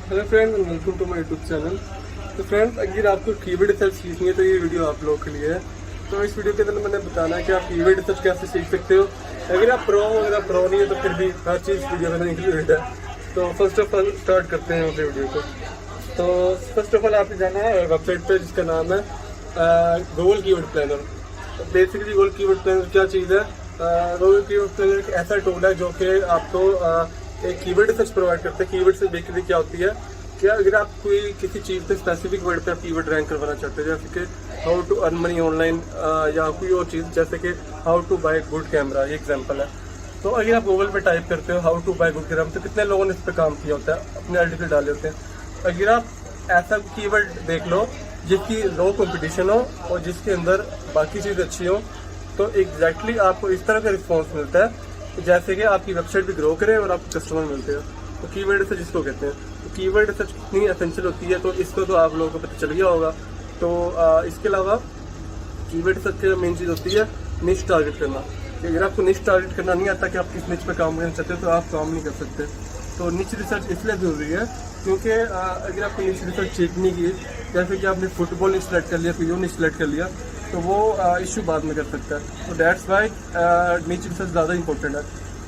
Hello friend, welcome to my YouTube channel. तो friends, अगर आपको कीवर्ड रिसर्च सीखनी है तो ये वीडियो आप लोगों के लिए है। तो इस वीडियो के अंदर मैंने बताना है कि आप कीवर्ड रिसर्च कैसे सीख सकते हो। अगर आप प्रो हो, अगर आप प्रो नहीं है तो फिर भी हर चीज़ वीडियो में इंक्लूडेड है। तो फर्स्ट ऑफ ऑल स्टार्ट करते हैं अपने वीडियो को। तो फर्स्ट ऑफ ऑल आपने जाना है वेबसाइट पर जिसका नाम है Google keyword planner. Basically Google keyword planner क्या चीज़ है? गूगल कीवर्ड प्लानर एक ऐसा टूल है जो कि आपको एक कीवर्ड रिसर्च प्रोवाइड करता है। कीवर्ड से बेसिकली क्या होती है कि अगर आप कोई किसी चीज़ पे स्पेसिफिक वर्ड पे आप कीवर्ड रैंक करवाना चाहते हैं, जैसे कि how to earn money online या कोई और चीज़, जैसे कि how to buy good camera, ये एग्जांपल है। तो अगर आप गूगल पे टाइप करते हो how to buy good camera, तो कितने लोगों ने इस पर काम किया होता है, अपने आर्टिकल डाले होते हैं। अगर आप ऐसा कीवर्ड देख लो जिसकी लो कंपटीशन हो और जिसके अंदर बाकी चीज़ अच्छी हो, तो एग्जैक्टली आपको इस तरह का रिस्पॉन्स मिलता है जैसे कि आपकी वेबसाइट भी ग्रो करे और आपको कस्टमर मिलते हैं। तो कीवर्ड रिसर्च जिसको कहते हैं, तो कीवर्ड रिसर्च कितनी एसेंशियल होती है तो इसको तो आप लोगों को पता चल गया होगा। तो इसके अलावा कीवर्ड रिसर्च की मेन चीज़ होती है निश टारगेट करना। कि अगर आपको निश टारगेट करना नहीं आता कि आप किस निच पे काम करना चाहते हो तो आप काम नहीं कर सकते। तो निच रिसर्च इसलिए ज़रूरी है क्योंकि अगर आपको निच रिसर्च ठीक नहीं की, जैसे कि आपने फुटबॉल नहीं सिलेक्ट कर लिया, कोई नहीं सिलेक्ट कर लिया, तो वो इशू बाद में कर सकता है। तो दैट्स वाई निच रिसर्च ज़्यादा इंपॉर्टेंट है।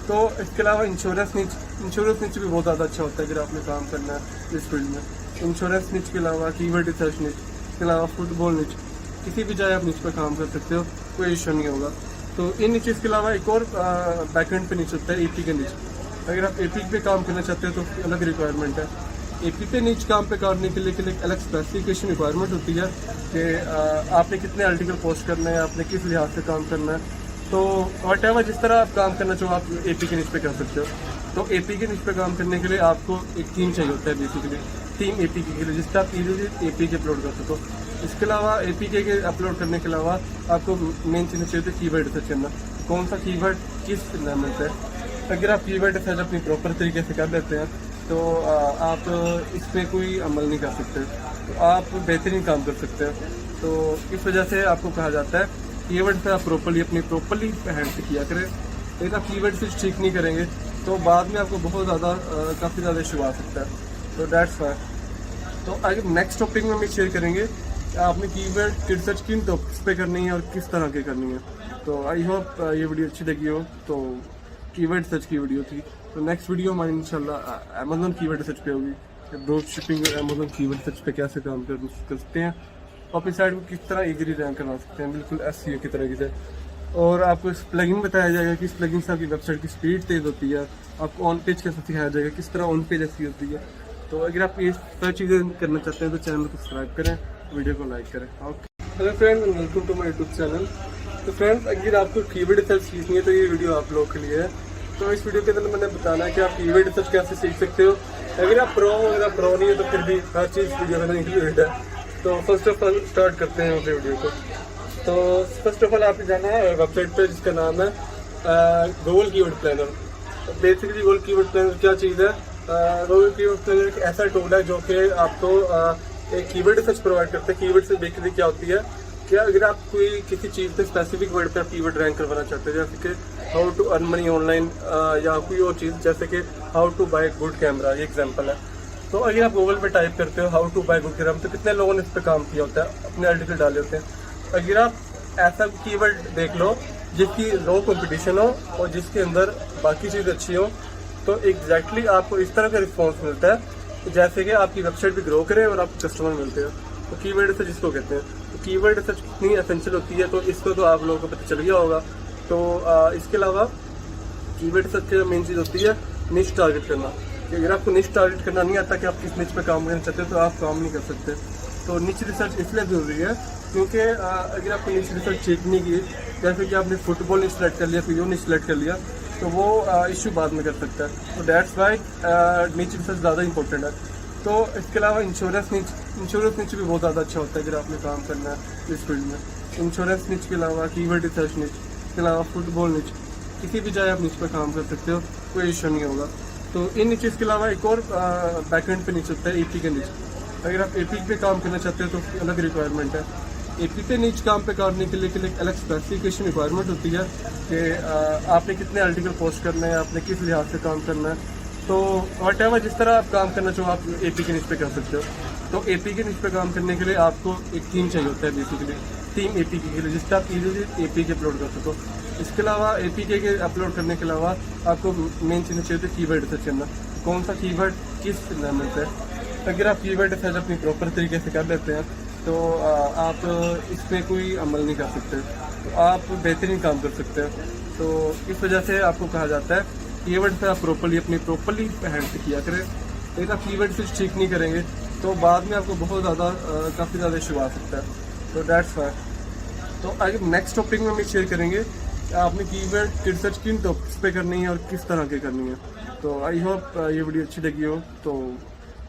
तो इसके अलावा इंश्योरेंस निच भी बहुत ज़्यादा अच्छा होता है अगर आपने काम करना है इस फील्ड में। इंश्योरेंस निच के अलावा कीवर्ड रिसर्च निच, इसके अलावा फुटबॉल निच, किसी भी जगह आप निच पर काम कर सकते हो, कोई इशू नहीं होगा। तो इन निचेस के अलावा एक और बैकएंड पे निच होता है एपी का निच। अगर आप एपी पे काम करना चाहते हो तो अलग रिक्वायरमेंट है। एपी पे निच काम पे करने के लिए एक अलग स्पेसिफिकेशन रिक्वायरमेंट होती है कि आपने कितने आर्टिकल पोस्ट करना है, आपने किस लिहाज से काम करना है। तो वट एवर जिस तरह आप काम करना चाहो आप एपी के निच पे कर सकते हो। तो एपी के निच पे काम करने के लिए आपको एक टीम चाहिए होता है, बेसिकली टीम एपी के लिए, जिससे आप इजीली एपी के अपलोड कर सको। इसके अलावा एपी के अपलोड करने के अलावा आपको मेन चीज़ चाहिए होती है कीवर्ड रिसर्च करना। कौन सा कीवर्ड किस लेवल पे है। अगर आप कीवर्ड रिसर्च अपनी प्रॉपर तरीके से कर लेते हैं तो आप इस पर कोई अमल नहीं कर सकते, तो आप बेहतरीन काम कर सकते हैं। तो इस वजह से आपको कहा जाता है कीवर्ड से आप प्रॉपरली हैंड से किया करें। लेकिन आप कीवर्ड से ठीक नहीं करेंगे तो बाद में आपको बहुत ज़्यादा काफ़ी ज़्यादा इशू आ सकता है। तो दैट्स वाई। तो आगे नेक्स्ट टॉपिक में हम शेयर करेंगे आपने कीवर्ड की रिसर्च किन टॉपिक्स पे करनी है और किस तरह की करनी है। तो आई होप ये वीडियो अच्छी लगी हो। तो कीवर्ड रिसर्च की वीडियो थी। तो नेक्स्ट वीडियो हमारी इंशाल्लाह अमेज़न कीवर्ड रिसर्च पे होगी, drop shipping Amazon keyword research पे कैसे काम कर सकते हैं, अपनी साइड को किस तरह इजीली रैंक करवा सकते हैं, बिल्कुल एसईओ की तरीके से। और आपको इस प्लगइन बताया जाएगा कि इस प्लगइन से आपकी वेबसाइट की स्पीड तेज़ होती है, आपको ऑन पेज कैसे सिखाया जाएगा, किस तरह ऑन पेज एसईओ होती है। तो अगर आप ये सारी चीज़ें करना चाहते हैं तो चैनल को सब्सक्राइब करें, वीडियो को लाइक करें। Okay, hello friend, welcome to my YouTube channel. तो फ्रेंड्स, अगर आपको कीवर्ड रिसर्च सीखनी है तो ये वीडियो आप लोगों के लिए है। तो इस वीडियो के अंदर मैंने बताना है कि आप कीवर्ड रिसर्च कैसे सीख सकते हो। अगर आप प्रो हो, अगर आप प्रो नहीं है तो फिर भी हर चीज़ वीडियो में इंक्लूडेड है। तो फर्स्ट ऑफ ऑल स्टार्ट करते हैं अपने वीडियो को। तो फर्स्ट ऑफ ऑल आपने जाना है वेबसाइट पे जिसका नाम है Google keyword planner. Basically Google keyword planner क्या चीज़ है? गूगल कीवर्ड प्लानर एक ऐसा टूल है जो कि आपको एक कीवर्ड रिसर्च प्रोवाइड करता है। कीवर्ड से बेसिकली क्या होती है कि अगर आप कोई किसी चीज़ पे स्पेसिफिक वर्ड पे आप कीवर्ड रैंक करवाना चाहते हैं, जैसे कि how to earn money online या कोई और चीज़, जैसे कि how to buy good camera, ये एग्जांपल है। तो अगर आप गूगल पे टाइप करते हो how to buy good camera, तो कितने लोगों ने इस पर काम किया होता है, अपने आर्टिकल डाले होते हैं। अगर आप ऐसा कीवर्ड देख लो जिसकी लो कंपटीशन हो और जिसके अंदर बाकी चीज़ अच्छी हो, तो एग्जैक्टली आपको इस तरह का रिस्पॉन्स मिलता है जैसे कि आपकी वेबसाइट भी ग्रो करे और आपको कस्टमर मिलते हैं। तो कीवर्ड रिसर्च जिसको कहते हैं, तो कीवर्ड रिसर्च कितनी एसेंशियल होती है तो इसको तो आप लोगों को पता चल गया होगा। तो इसके अलावा कीवर्ड रिसर्च की मेन चीज़ होती है निश टारगेट करना। कि अगर आपको निश टारगेट करना नहीं आता कि आप किस निच पे काम करना चाहते हो तो आप काम नहीं कर सकते। तो निच रिसर्च इसलिए ज़रूरी है क्योंकि अगर आपको निच रिसर्च ठीक नहीं की, जैसे कि आपने फुटबॉल नहीं सिलेक्ट कर लिया, कोई नहीं सिलेक्ट कर लिया, तो वो इशू बाद में कर सकता है। तो दैट्स वाई निच रिसर्च ज़्यादा इंपॉर्टेंट है। तो इसके अलावा इंश्योरेंस निच भी बहुत ज़्यादा अच्छा होता है अगर आपने काम करना है इस फील्ड में। इंश्योरेंस निच के अलावा कीवर्ड रिसर्च निच, इसके अलावा फुटबॉल निच, किसी भी जगह आप निच पर काम कर सकते हो, कोई इशू नहीं होगा। तो इन निचेस के अलावा एक और बैकएंड पे निच होता है एपी का निच। अगर आप एपी पे काम करना चाहते हो तो अलग रिक्वायरमेंट है। एपी पे निच काम पे करने के लिए एक अलग स्पेसिफिकेशन रिक्वायरमेंट होती है कि आपने कितने आर्टिकल पोस्ट करना है, आपने किस लिहाज से काम करना है। तो वट एवर जिस तरह आप काम करना चाहो आप एपी के निच पे कर सकते हो। तो एपी के निच पे काम करने के लिए आपको एक थीम चाहिए होता है बेसिकली, थीम एपी के लिए जिससे आप इजीली एपी के अपलोड कर सको। इसके अलावा एपी के अपलोड करने के अलावा आपको मेन चीज़ चाहिए होती है कीवर्ड सर्च करना, कौन सा कीवर्ड किस नाम से। अगर आप कीवर्ड सर्च अपनी प्रॉपर तरीके से कर लेते हैं तो आप इसमें कोई अमल नहीं कर सकते, तो आप बेहतरीन काम कर सकते हैं। तो इस वजह से आपको कहा जाता है कीवर्ड से आप प्रॉपरली हैंडल किया करें। अगर आप कीवर्ड से ठीक नहीं करेंगे तो बाद में आपको बहुत ज़्यादा काफ़ी ज़्यादा इशू आ सकता है। तो दैट्स वाई। तो आगे नेक्स्ट टॉपिक में हम शेयर करेंगे आपने कीवर्ड रिसर्च किन टॉपिक्स पे करनी है और किस तरह की करनी है। तो आई होप ये वीडियो अच्छी लगी हो। तो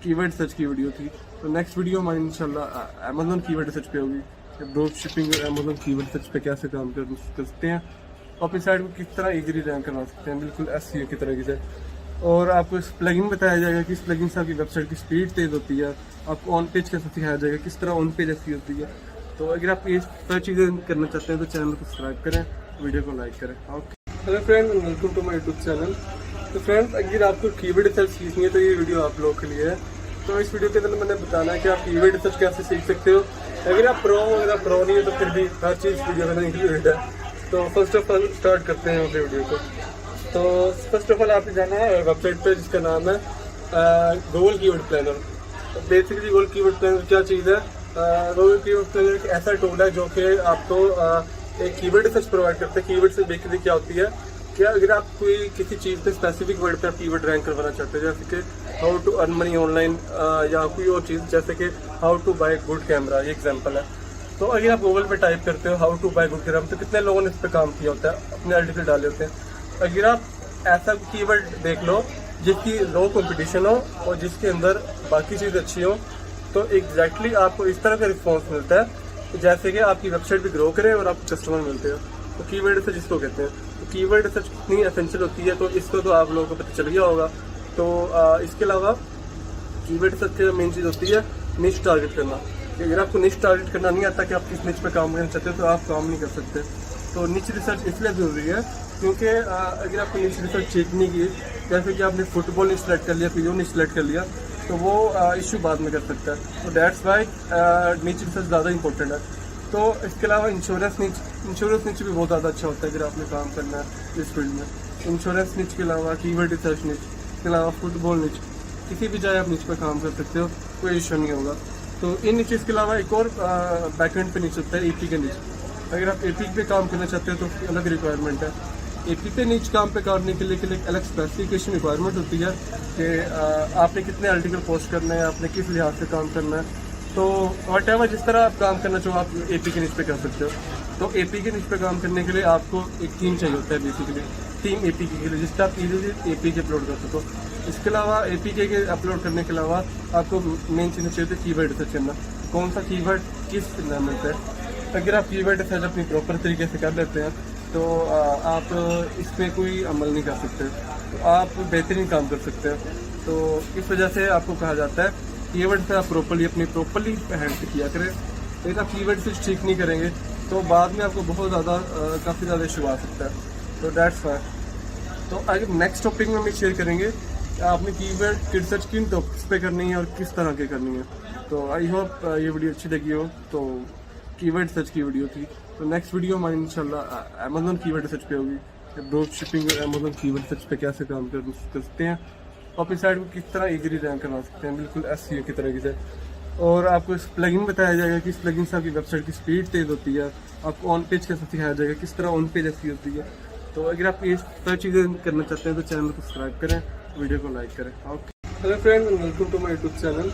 कीवर्ड सर्च की वीडियो थी, तो नेक्स्ट वीडियो हमारी इंशाल्लाह अमेज़न कीवर्ड सर्च पे होगी, drop shipping Amazon keyword search पे कैसे काम कर सकते हैं, अपनी साइड को किस तरह इजीली रैंक करवा सकते हैं, बिल्कुल एसईओ की तरह से। और आपको इस प्लगइन बताया जाएगा कि इस प्लगइन से आपकी वेबसाइट की स्पीड तेज़ होती है, आपको ऑन पेज कैसे सिखाया जाएगा किस तरह ऑन पेज एसईओ होती है। तो अगर आप ये सारी चीज़ें करना चाहते हैं तो चैनल को सब्सक्राइब करें, वीडियो को लाइक करें। Okay, hello friend, welcome to my YouTube channel. तो फ्रेंड्स, अगर आपको कीवर्ड रिसर्च सीखनी है तो ये वीडियो आप लोगों के लिए है। तो इस वीडियो के अंदर मैंने बताना है कि आप कीवर्ड रिसर्च कैसे सीख सकते हो। अगर आप प्रो हो, अगर आप प्रो नहीं है तो फिर भी हर चीज़ वीडियो में इंक्लूडेड है। तो फर्स्ट ऑफ ऑल स्टार्ट करते हैं अपने वीडियो को। तो फर्स्ट ऑफ ऑल आपने जाना है वेबसाइट पे जिसका नाम है गूगल कीवर्ड प्लानर। तो बेसिकली गूगल कीवर्ड प्लानर क्या चीज़ है? गूगल कीवर्ड प्लानर एक ऐसा टूल है जो कि आपको एक कीवर्ड रिसर्च प्रोवाइड करता है। कीवर्ड से बेसिकली क्या होती है कि अगर आप कोई किसी चीज़ पे स्पेसिफिक वर्ड पे आप कीवर्ड रैंक करवाना चाहते हैं, जैसे कि how to earn money online या कोई और चीज़ जैसे कि how to buy good camera, ये एग्जांपल है। तो अगर आप गूगल पे टाइप करते हो how to buy good camera, तो कितने लोगों ने इस पर काम किया होता है, अपने आर्टिकल डाले होते हैं। अगर आप ऐसा कीवर्ड देख लो जिसकी लो कंपटीशन हो और जिसके अंदर बाकी चीज़ अच्छी हो, तो एग्जैक्टली आपको इस तरह का रिस्पॉन्स मिलता है जैसे कि आपकी वेबसाइट भी ग्रो करे और आपको कस्टमर मिलते हो। तो कीवर्ड रिसर्च जिसको कहते हैं, तो कीवर्ड रिसर्च कितनी एसेंशियल होती है तो इसको तो आप लोगों को पता चल गया होगा। तो इसके अलावा कीवर्ड रिसर्च की मेन चीज़ होती है निश टारगेट करना। अगर आपको निश टारगेट करना नहीं आता कि आप किस निच पे काम करना चाहते हो तो आप काम नहीं कर सकते। तो निच रिसर्च इसलिए ज़रूरी है क्योंकि अगर आपको निच रिसर्च ठीक नहीं की, जैसे कि आपने फुटबॉल नहीं सिलेक्ट कर लिया, पियो नहीं सिलेक्ट कर लिया, तो वो इशू बाद में कर सकता है। तो दैट्स वाई निच रिसर्च ज़्यादा इंपॉर्टेंट है। तो इसके अलावा इंश्योरेंस निच भी बहुत ज़्यादा अच्छा होता है अगर आपने काम करना है इस फील्ड में। इंश्योरेंस निच के अलावा कीवर्ड रिसर्च निच, इसके अलावा फुटबॉल निच, किसी भी जगह आप निच पर काम कर सकते हो, कोई इशू नहीं होगा। तो इन निचेस के अलावा एक और बैकएंड पे निच होता है एपी का निच। अगर आप एपी पे काम करना चाहते हो तो अलग रिक्वायरमेंट है। एपी पे निच काम पे करने के लिए एक अलग स्पेसिफिकेशन रिक्वायरमेंट होती है कि आपने कितने आर्टिकल पोस्ट करना है, आपने किस लिहाज से काम करना है। तो वट एवर जिस तरह आप काम करना चाहो आप एपी के निच पे कर सकते हो। तो एपी के निच पे काम करने के लिए आपको एक थीम चाहिए होता है बेसिकली, थीम एपी के लिए जिससे आप इजीली एपी के अपलोड कर सको। इसके अलावा एपी के अपलोड करने के अलावा आपको मेन चीज़ चाहिए होती है कीवर्ड सर्च करना, कौन सा कीवर्ड किस नाम से। अगर आप कीवर्ड सर्च अपनी प्रॉपर तरीके से कर लेते हैं तो आप इसमें कोई अमल नहीं कर सकते, तो आप बेहतरीन काम कर सकते हैं। तो इस वजह से आपको कहा जाता है कीवर्ड से आप प्रॉपरली हैंडल किया करें। अगर आप कीवर्ड से ठीक नहीं करेंगे तो बाद में आपको बहुत ज़्यादा काफ़ी ज़्यादा इशू आ सकता है। तो दैट्स वाई। तो आगे नेक्स्ट टॉपिक में हम शेयर करेंगे आपने कीवर्ड रिसर्च किन टॉपिक्स पे करनी है और किस तरह की करनी है। तो आई होप ये वीडियो अच्छी लगी हो। तो कीवर्ड सर्च की वीडियो थी, तो नेक्स्ट वीडियो हमारी इंशाल्लाह अमेज़न कीवर्ड सर्च पे होगी, drop shipping Amazon keyword search पे कैसे काम कर सकते हैं, अपनी साइड को किस तरह इजीली रैंक करवा सकते हैं, बिल्कुल एसईओ की तरह से। और आपको इस प्लगइन बताया जाएगा कि इस प्लगइन से आपकी वेबसाइट की स्पीड तेज़ होती है, आपको ऑन पेज कैसे सिखाया जाएगा किस तरह ऑन पेज एसईओ होती है। तो अगर आप ये सारी चीज़ें करना चाहते हैं तो चैनल को सब्सक्राइब करें, वीडियो को लाइक करें। Okay, hello friend, welcome to my YouTube channel.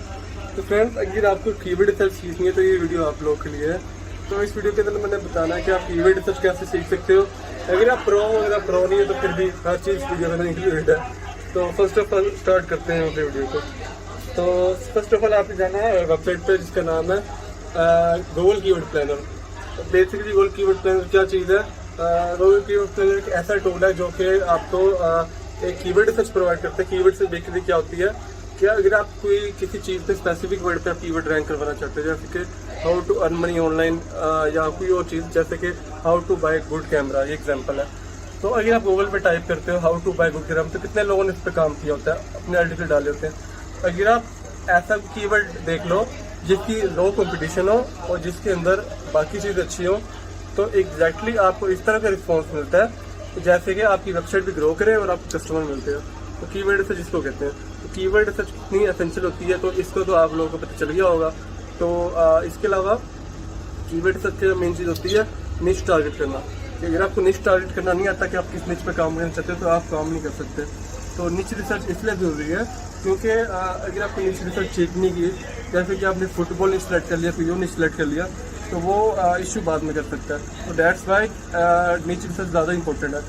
तो फ्रेंड्स, अगर आपको कीवर्ड रिसर्च सीखनी है तो ये वीडियो आप लोगों के लिए है। तो इस वीडियो के अंदर मैंने बताना है कि आप कीवर्ड रिसर्च कैसे सीख सकते हो। अगर आप प्रो हो, अगर आप प्रो नहीं है तो फिर भी हर चीज़ वीडियो में इंक्लूडेड है। तो फर्स्ट ऑफ ऑल स्टार्ट करते हैं अपने वीडियो को। तो फर्स्ट ऑफ ऑल आपने जाना है वेबसाइट पे जिसका नाम है गूगल कीवर्ड प्लानर। तो बेसिकली गूगल कीवर्ड प्लानर क्या चीज़ है? गूगल कीवर्ड प्लानर एक ऐसा टूल है जो कि आपको एक कीवर्ड रिसर्च प्रोवाइड करता है। कीवर्ड से बेसिकली क्या होती है कि अगर आप कोई किसी चीज़ पे स्पेसिफिक वर्ड पे आप कीवर्ड रैंक करवाना चाहते हैं, जैसे कि how to earn money online या कोई और चीज़ जैसे कि how to buy good camera, ये एग्जांपल है। तो अगर आप गूगल पे टाइप करते हो हाउ टू बाय गुडग्राम, तो कितने लोगों ने इस पर काम किया होता है, अपने आर्टिकल डाले होते हैं। अगर आप ऐसा कीवर्ड देख लो जिसकी लो कंपटीशन हो और जिसके अंदर बाकी चीज़ अच्छी हो, तो एग्जैक्टली आपको इस तरह का रिस्पॉन्स मिलता है जैसे कि आपकी वेबसाइट भी ग्रो करे और आपको कस्टमर मिलते हैं। तो कीवर्ड रिसर्च जिसको कहते हैं, तो कीवर्ड रिसर्च कितनी एसेंशियल होती है, तो इसको तो आप लोगों को पता चल गया होगा। तो इसके अलावा कीवर्ड रिसर्च की मेन चीज़ होती है निश टारगेट करना। कि अगर आपको निश टारगेट करना नहीं आता कि आप किस निच पे काम करना चाहते हो, तो आप काम नहीं कर सकते। तो निच रिसर्च इसलिए ज़रूरी है क्योंकि अगर आपको निच रिसर्च ठीक नहीं की, जैसे कि आपने फुटबॉल निच सेलेक्ट कर लिया, फिर निच सेलेक्ट कर लिया, तो वो इशू बाद में कर सकता है। तो दैट्स वाई निच रिसर्च ज़्यादा इंपॉर्टेंट है।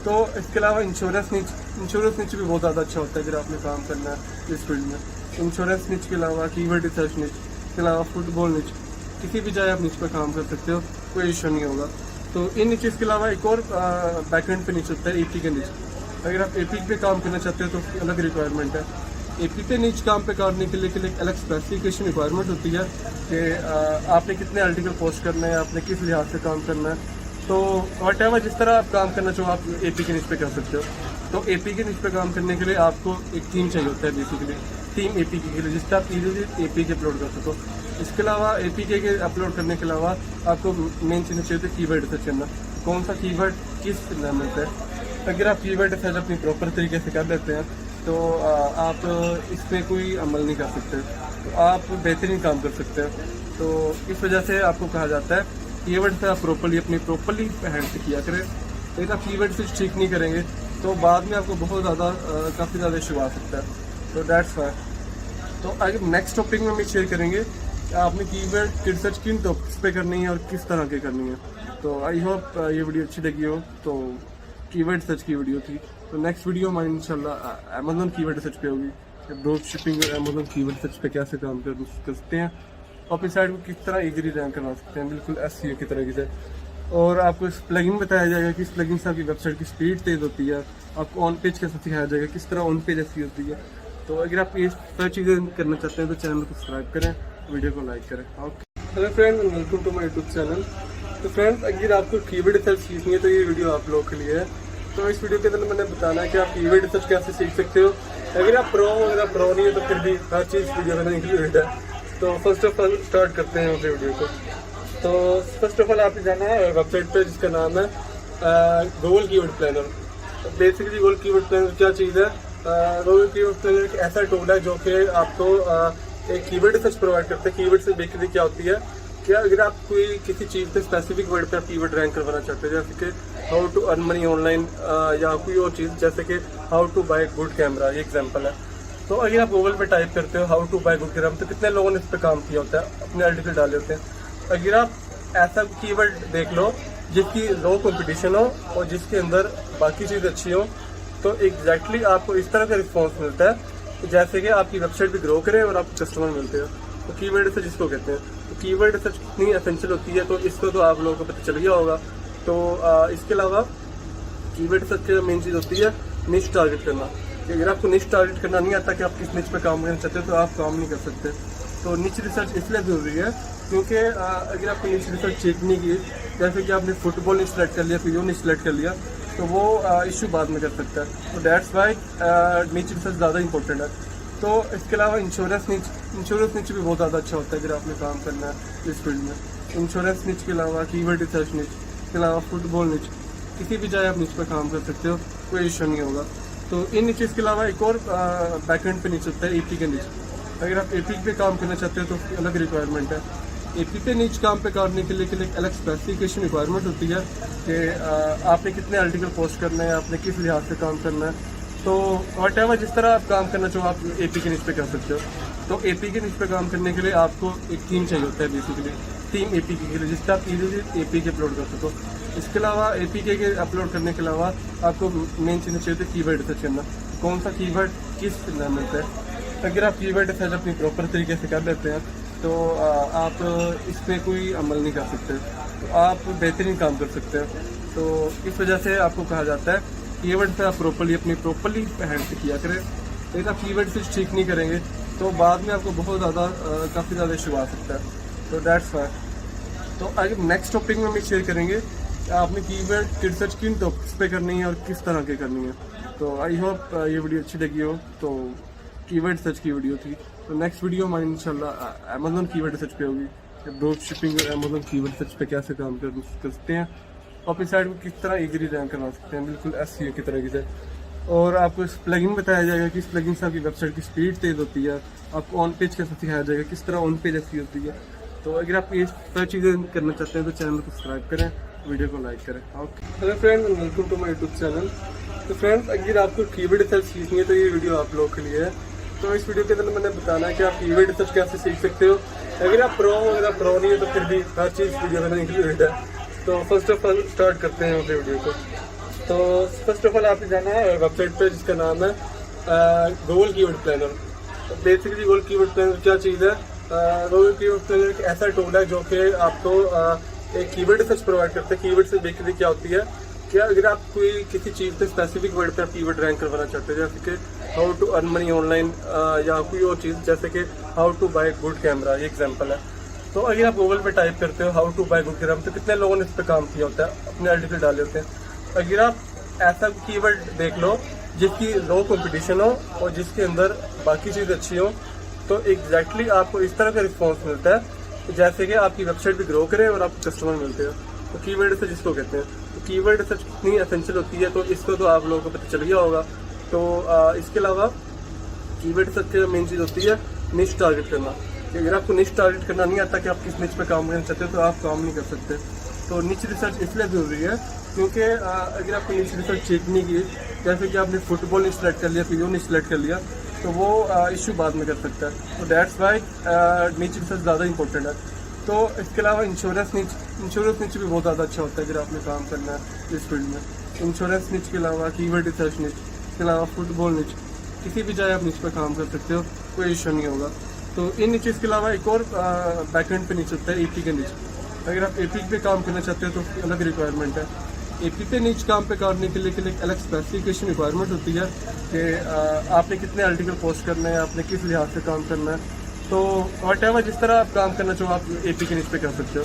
तो इसके अलावा इंश्योरेंस निच भी बहुत ज़्यादा अच्छा होता है अगर आपने काम करना है इस फील्ड में। इंश्योरेंस निच के अलावा कीवर्ड रिसर्च निच के अलावा फुटबॉल निच, किसी भी जगह आप निच पर काम कर सकते हो, कोई इशू नहीं होगा। तो इन निचेस के अलावा एक और बैकएंड पे निच होता है एपी के निच। अगर आप एपी पे काम करना चाहते हो तो अलग रिक्वायरमेंट है। एपी पे निच काम पे करने के लिए एक अलग स्पेसिफिकेशन रिक्वायरमेंट होती है कि आपने कितने आर्टिकल पोस्ट करना है, आपने किस लिहाज से काम करना है। तो वट एवर जिस तरह आप काम करना चाहो आप एपी के निच पे कर सकते हो। तो एपी के निच पे काम करने के लिए आपको एक टीम चाहिए होता है, बेसिकली टीम एपी के लिए, जिससे आप इजीली एपी के अपलोड कर सको। इसके अलावा एपी के अपलोड करने के अलावा आपको मेन चीज़ चाहिए होती है कीवर्ड रिसर्च करना। कौन सा कीवर्ड किस नाम मिलता है। अगर आप कीवर्ड रिसर्च अपनी प्रॉपर तरीके से कर लेते हैं तो आप इस पर कोई अमल नहीं कर सकते, तो आप बेहतरीन काम कर सकते हैं। तो इस वजह से आपको कहा जाता है कीवर्ड से आप प्रॉपरली हैंड से किया करें। लेकिन आप कीवर्ड से ठीक नहीं करेंगे तो बाद में आपको बहुत ज़्यादा काफ़ी ज़्यादा इशू आ सकता है। तो दैट्स वाई। तो आगे नेक्स्ट टॉपिक में हम शेयर करेंगे आपने कीवर्ड की रिसर्च किन टॉपिक्स पे करनी है और किस तरह की करनी है। तो आई होप ये वीडियो अच्छी लगी हो। तो कीवर्ड रिसर्च की वीडियो थी। तो नेक्स्ट वीडियो हमारी इंशाल्लाह अमेज़न कीवर्ड रिसर्च पे होगी, drop shipping Amazon keyword research पे कैसे काम कर सकते हैं, अपनी साइड को किस तरह इजीली रैंक करवा सकते हैं, बिल्कुल एसईओ की तरीके से। और आपको इस प्लगइन बताया जाएगा कि इस प्लगइन से आपकी वेबसाइट की स्पीड तेज़ होती है, आपको ऑन पेज कैसे सिखाया जाएगा, किस तरह ऑन पेज एसईओ होती है। तो अगर आप ये सारी चीज़ें करना चाहते हैं तो चैनल को सब्सक्राइब करें, वीडियो को लाइक करें। Okay, hello friend, welcome to my YouTube channel. तो फ्रेंड्स, अगर आपको कीवर्ड रिसर्च सीखनी है तो ये वीडियो आप लोगों के लिए है। तो इस वीडियो के अंदर मैंने बताना है कि आप कीवर्ड रिसर्च कैसे सीख सकते हो। अगर आप प्रो नहीं है तो फिर भी हर चीज़ वीडियो में इंक्लूडेड है। तो फर्स्ट ऑफ ऑल स्टार्ट करते हैं अपने वीडियो को। तो फर्स्ट ऑफ ऑल आपने जाना है वेबसाइट पे जिसका नाम है Google keyword planner. Basically Google keyword planner क्या चीज़ है? गूगल कीवर्ड प्लानर एक ऐसा टूल है जो कि आपको एक कीवर्ड रिसर्च प्रोवाइड करता है। कीवर्ड से बेसिकली क्या होती है कि अगर आप कोई किसी चीज़ पे स्पेसिफिक वर्ड पे आप कीवर्ड रैंक करवाना चाहते हैं, जैसे कि how to earn money online या कोई और चीज़ जैसे कि how to buy good camera, ये एग्जांपल है। तो अगर आप गूगल पे टाइप करते हो हाउ टू बाय गुडग्राम, तो कितने लोगों ने इस पर काम किया होता है, अपने आर्टिकल डाले होते हैं। अगर आप ऐसा कीवर्ड देख लो जिसकी लो कंपटीशन हो और जिसके अंदर बाकी चीज़ अच्छी हो, तो एग्जैक्टली आपको इस तरह का रिस्पॉन्स मिलता है जैसे कि आपकी वेबसाइट भी ग्रो करे और आपको कस्टमर मिलते हैं। तो कीवर्ड रिसर्च जिसको कहते हैं, तो कीवर्ड रिसर्च कितनी एसेंशियल होती है, तो इसको तो आप लोगों को पता चल गया होगा। तो इसके अलावा कीवर्ड रिसर्च की मेन चीज़ होती है निश टारगेट करना। कि अगर आपको निश टारगेट करना नहीं आता कि आप किस निच पे काम करना चाहते हो, तो आप काम नहीं कर सकते। तो निच रिसर्च इसलिए ज़रूरी है क्योंकि अगर आपको निच रिसर्च ठीक नहीं की, जैसे कि आपने फुटबॉल निच सेलेक्ट कर लिया, फिर निच सेलेक्ट कर लिया, तो वो इशू बाद में कर सकता है। तो दैट्स वाई निच रिसर्च ज़्यादा इंपॉर्टेंट है। तो इसके अलावा इंश्योरेंस निच भी बहुत ज़्यादा अच्छा होता है अगर आपने काम करना है इस फील्ड में। इंश्योरेंस निच के अलावा कीवर्ड रिसर्च निच के अलावा फुटबॉल निच, किसी भी जगह आप निच पर काम कर सकते हो, कोई इशू नहीं होगा। तो इन निचेस के अलावा एक और बैकएंड पे निच होता है एपी के निच। अगर आप एपी पे काम करना चाहते हो तो अलग रिक्वायरमेंट है। एपी पे निच काम पे करने के लिए एक अलग स्पेसिफिकेशन रिक्वायरमेंट होती है कि आपने कितने आर्टिकल पोस्ट करना है, आपने किस लिहाज से काम करना है। तो वट एवर जिस तरह आप काम करना चाहो आप एपी के निच पे कर सकते हो। तो एपी के निच पे काम करने के लिए आपको एक टीम चाहिए होता है, बेसिकली टीम एपी के लिए, जिससे आप इजीली एपी के अपलोड कर सको। इसके अलावा एपी के अपलोड करने के अलावा आपको मेन चीज़ चाहिए होती है कीवर्ड रिसर्च करना। कौन सा कीवर्ड किस नाम मिलता है। अगर आप कीवर्ड रिसर्च अपनी प्रॉपर तरीके से कर लेते हैं तो आप इस पर कोई अमल नहीं कर सकते, तो आप बेहतरीन काम कर सकते हैं। तो इस वजह से आपको कहा जाता है कीवर्ड से आप प्रॉपरली हैंड से किया करें। लेकिन आप कीवर्ड से ठीक नहीं करेंगे तो बाद में आपको बहुत ज़्यादा काफ़ी ज़्यादा इशू आ सकता है। तो दैट्स वाई। तो आगे नेक्स्ट टॉपिक में हम शेयर करेंगे आपने कीवर्ड रिसर्च किन टॉपिक्स पे करनी है और किस तरह की करनी है। तो आई होप ये वीडियो अच्छी लगी हो। तो कीवर्ड सर्च की वीडियो थी। तो नेक्स्ट वीडियो हमारी इंशाल्लाह अमेज़न कीवर्ड सर्च पे होगी, ड्रॉप शिपिंग और अमेज़न कीवर्ड सर्च पे कैसे काम कर सकते हैं, अपनी साइड में किस तरह इजीली रैंक करवा सकते हैं, बिल्कुल एसईओ की तरह से। और आपको इस प्लगइन बताया जाएगा कि इस प्लगइन से आपकी वेबसाइट की स्पीड तेज़ होती है, आपको ऑन पेज कैसे सिखाया जाएगा, किस तरह ऑन पेज एसईओ होती है। तो अगर आप ये सारी चीज़ें करना चाहते हैं तो चैनल को सब्सक्राइब करें, वीडियो को लाइक करें। Okay, hello friends, welcome to my YouTube channel. तो फ्रेंड्स, अगर आपको कीवर्ड रिसर्च सीखनी है तो ये वीडियो आप लोगों के लिए है। तो इस वीडियो के अंदर मैंने बताना है कि आप कीवर्ड रिसर्च कैसे सीख सकते हो। अगर आप प्रो हो, अगर आप प्रो नहीं है तो फिर भी हर चीज़ वीडियो में इंक्लूडेड है। तो फर्स्ट ऑफ ऑल स्टार्ट करते हैं अपने वीडियो को। तो फर्स्ट ऑफ ऑल आपने जाना है वेबसाइट पे जिसका नाम है Google keyword planner. Basically Google keyword planner क्या चीज़ है? गूगल कीवर्ड प्लानर एक ऐसा टूल है जो कि आपको एक कीवर्ड रिसर्च प्रोवाइड करता है। कीवर्ड से बेसिकली क्या होती है कि अगर आप कोई किसी चीज़ पे स्पेसिफिक वर्ड पे आप कीवर्ड रैंक करवाना चाहते हैं, जैसे कि how to earn money online या कोई और चीज़ जैसे कि how to buy good camera, ये एग्जांपल है। तो अगर आप गूगल पे टाइप करते हो how to buy good camera, तो कितने लोगों ने इस पर काम किया होता है, अपने आर्टिकल डाले होते हैं। अगर आप ऐसा कीवर्ड देख लो जिसकी लो कंपटीशन हो और जिसके अंदर बाकी चीज़ अच्छी हो, तो एग्जैक्टली आपको इस तरह का रिस्पॉन्स मिलता है जैसे कि आपकी वेबसाइट भी ग्रो करे और आपको कस्टमर मिलते हो। तो कीवर्ड रिसर्च जिसको कहते हैं, तो कीवर्ड रिसर्च कितनी एसेंशियल होती है तो इसको तो आप लोगों को पता चल गया होगा। तो इसके अलावा कीवर्ड रिसर्च की मेन चीज़ होती है निश टारगेट करना। कि अगर आपको निश टारगेट करना नहीं आता कि आप किस निच पे काम करना चाहते हो तो आप काम नहीं कर सकते। तो निच रिसर्च इसलिए ज़रूरी है क्योंकि अगर आपको निच रिसर्च ठीक नहीं की, जैसे कि आपने फुटबॉल नहीं सिलेक्ट कर लिया, फिर नहीं सिलेक्ट कर लिया, तो वो इशू बाद में कर सकता है। तो दैट्स वाई निच रिसर्च ज़्यादा इंपॉर्टेंट है। तो इसके अलावा इंश्योरेंस निच भी बहुत ज़्यादा अच्छा होता है अगर आपने काम करना है इस फील्ड में। इंश्योरेंस निच के अलावा कीवर्ड रिसर्च निच, इसके अलावा फुटबॉल निच, किसी भी जगह आप निच पर काम कर सकते हो, कोई इशू नहीं होगा। तो इन नीचेस के अलावा एक और बैकएंड पे नीचे होता है एपी के नीचे। अगर आप एपी पे काम करना चाहते हो तो अलग रिक्वायरमेंट है। एपी पे नीचे काम पे करने के लिए एक अलग स्पेसिफिकेशन रिक्वायरमेंट होती है कि आपने कितने आर्टिकल पोस्ट करना है, आपने किस लिहाज से काम करना है। तो वट एवर जिस तरह आप काम करना चाहो आप एपी के नीच पे कर सकते हो।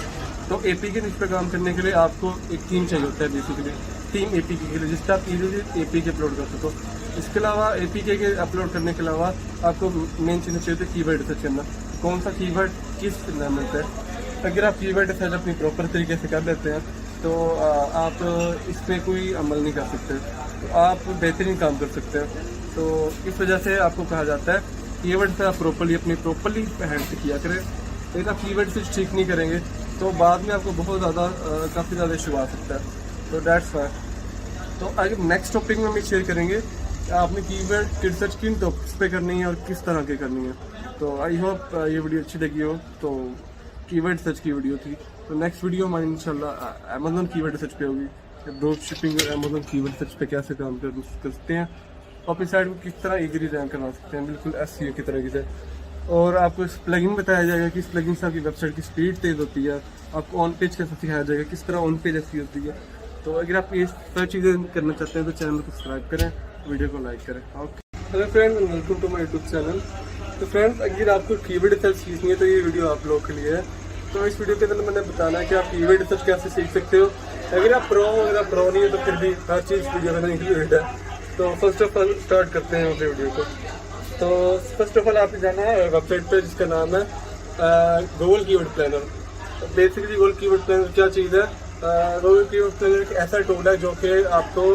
तो एपी के नीच पे काम करने के लिए आपको एक टीम चाहिए होता है, बेसिकली टीम एपी के लिए, जिससे आप इजीली एपी के अपलोड कर सको। इसके अलावा एपी के अपलोड करने के अलावा आपको मेन चीज़ चाहिए होती है कीवर्ड रिसर्च करना, कौन सा कीवर्ड किस एनवायरमेंट पे। अगर आप कीवर्ड रिसर्च अपनी प्रॉपर तरीके से कर लेते हैं तो आप इस पर कोई अमल नहीं कर सकते, तो आप बेहतरीन काम कर सकते हैं। तो इस वजह से आपको कहा जाता है कीवर्ड से आप प्रॉपरली हैंड से किया करें। लेकिन आप कीवर्ड से ठीक नहीं करेंगे तो बाद में आपको बहुत ज़्यादा काफ़ी ज़्यादा इशू आ सकता है। तो दैट्स वाई। तो आगे नेक्स्ट टॉपिक में हम शेयर करेंगे आपने कीवर्ड रिसर्च किन टॉपिक्स पे करनी है और किस तरह की करनी है। तो आई होप ये वीडियो अच्छी लगी हो। तो कीवर्ड सर्च की वीडियो थी। तो नेक्स्ट वीडियो हमारी इंशाल्लाह अमेज़न कीवर्ड सर्च पे होगी, ड्रॉप शिपिंग और अमेज़न कीवर्ड सर्च पे कैसे काम कर सकते हैं, अपनी साइड में किस तरह इजीली रैंक करवा सकते हैं, बिल्कुल एसईओ की तरह से। और आपको इस प्लगइन बताया जाएगा कि इस प्लगइन से आपकी वेबसाइट की स्पीड तेज़ होती है, आपको ऑन पेज कैसे सिखाया जाएगा, किस तरह ऑन पेज एसईओ होती है। तो अगर आप ये सारी चीज़ें करना चाहते हैं तो चैनल को सब्सक्राइब करें, वीडियो को लाइक करें। Okay, hello friends, welcome to my YouTube channel. तो फ्रेंड्स, अगर आपको कीवर्ड रिसर्च सीखनी है तो ये वीडियो आप लोगों के लिए है। तो इस वीडियो के अंदर मैंने बताना है कि आप कीवर्ड रिसर्च कैसे सीख सकते हो। अगर आप प्रो हो, अगर आप प्रो नहीं है तो फिर भी हर चीज़ वीडियो में इंक्लूडेड है। तो फर्स्ट ऑफ ऑल स्टार्ट करते हैं अपने वीडियो को। तो फर्स्ट ऑफ ऑल आपने जाना है वेबसाइट पे जिसका नाम है Google keyword planner. Basically Google keyword planner क्या चीज़ है? गूगल कीवर्ड प्लानर एक ऐसा टूल है जो कि आपको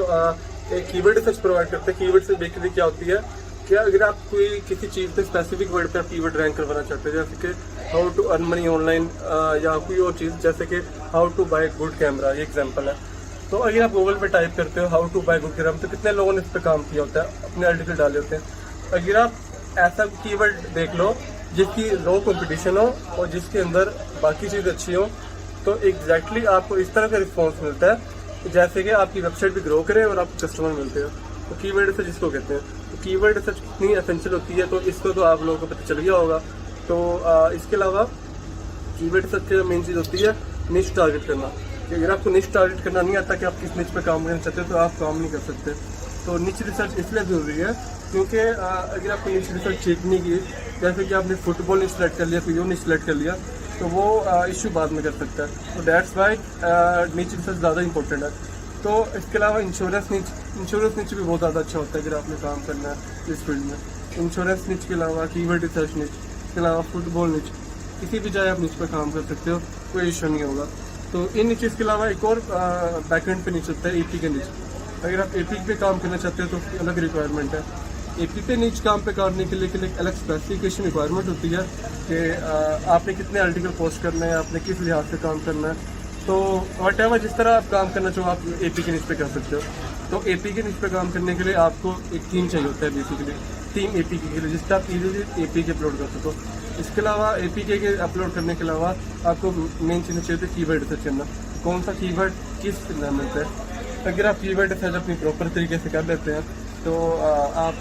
एक कीवर्ड रिसर्च प्रोवाइड करता है। कीवर्ड से बेसिकली क्या होती है कि अगर आप कोई किसी चीज़ पे स्पेसिफिक वर्ड पे आप कीवर्ड रैंक करवाना चाहते हैं, जैसे कि how to earn money online या कोई और चीज़ जैसे कि how to buy good camera, ये एग्जांपल है। तो अगर आप गूगल पे टाइप करते हो how to buy good camera, तो कितने लोगों ने इस पर काम किया होता है, अपने आर्टिकल डाले होते हैं। अगर आप ऐसा कीवर्ड देख लो जिसकी लो कंपटीशन हो और जिसके अंदर बाकी चीज़ अच्छी हो, तो एग्जैक्टली आपको इस तरह का रिस्पॉन्स मिलता है जैसे कि आपकी वेबसाइट भी ग्रो करे और आपको कस्टमर मिलते हो। तो कीवर्ड रिसर्च जिसको कहते हैं, तो कीवर्ड रिसर्च कितनी एसेंशियल होती है तो इसको तो आप लोगों को पता चल गया होगा। तो इसके अलावा कीवर्ड रिसर्च की मेन चीज़ होती है निश टारगेट करना। कि अगर आपको निश टारगेट करना नहीं आता कि आप किस निच पे काम करना चाहते हो तो आप काम नहीं कर सकते। तो निच रिसर्च इसलिए ज़रूरी है क्योंकि अगर आपको निच रिसर्च ठीक नहीं की, जैसे कि आपने फुटबॉल नहीं सिलेक्ट कर लिया, फिर नहीं सिलेक्ट कर लिया, तो वो इशू बाद में कर सकता है। तो दैट्स वाई नीच रिसर्च ज़्यादा इंपॉर्टेंट है। तो इसके अलावा इंश्योरेंस नीच भी बहुत ज़्यादा अच्छा होता है अगर आपने काम करना है इस फील्ड में। इंश्योरेंस नीच के अलावा कीवर्ड रिसर्च नीच, इसके अलावा फुटबॉल नीच, किसी भी जगह आप नीच पर काम कर सकते हो, कोई इशू नहीं होगा। तो इन नीचेस के अलावा एक और बैकएंड पे नीच होता है एपी के नीच। अगर आप एपी पे काम करना चाहते हो तो अलग रिक्वायरमेंट है। एपी पे नीच काम पे करने के लिए एक अलग स्पेसिफिकेशन रिक्वायरमेंट होती है कि आपने कितने आर्टिकल पोस्ट करना है, आपने किस लिहाज से काम करना है। तो वट एवर जिस तरह आप काम करना चाहो आप एपी के नीच पे कर सकते हो। तो एपी के नीच पे काम करने के लिए आपको एक टीम चाहिए होता है, बेसिकली टीम एपी के लिए, जिससे आप इजीली एपी के अपलोड कर सको। इसके अलावा एपी के अपलोड करने के अलावा आपको मेन चीज़ चाहिए होती है कीवर्ड रिसर्च करना, कौन सा कीवर्ड किस नाम मिलता है। अगर आप कीवर्ड रिसर्च अपनी प्रॉपर तरीके से कर लेते हैं तो आप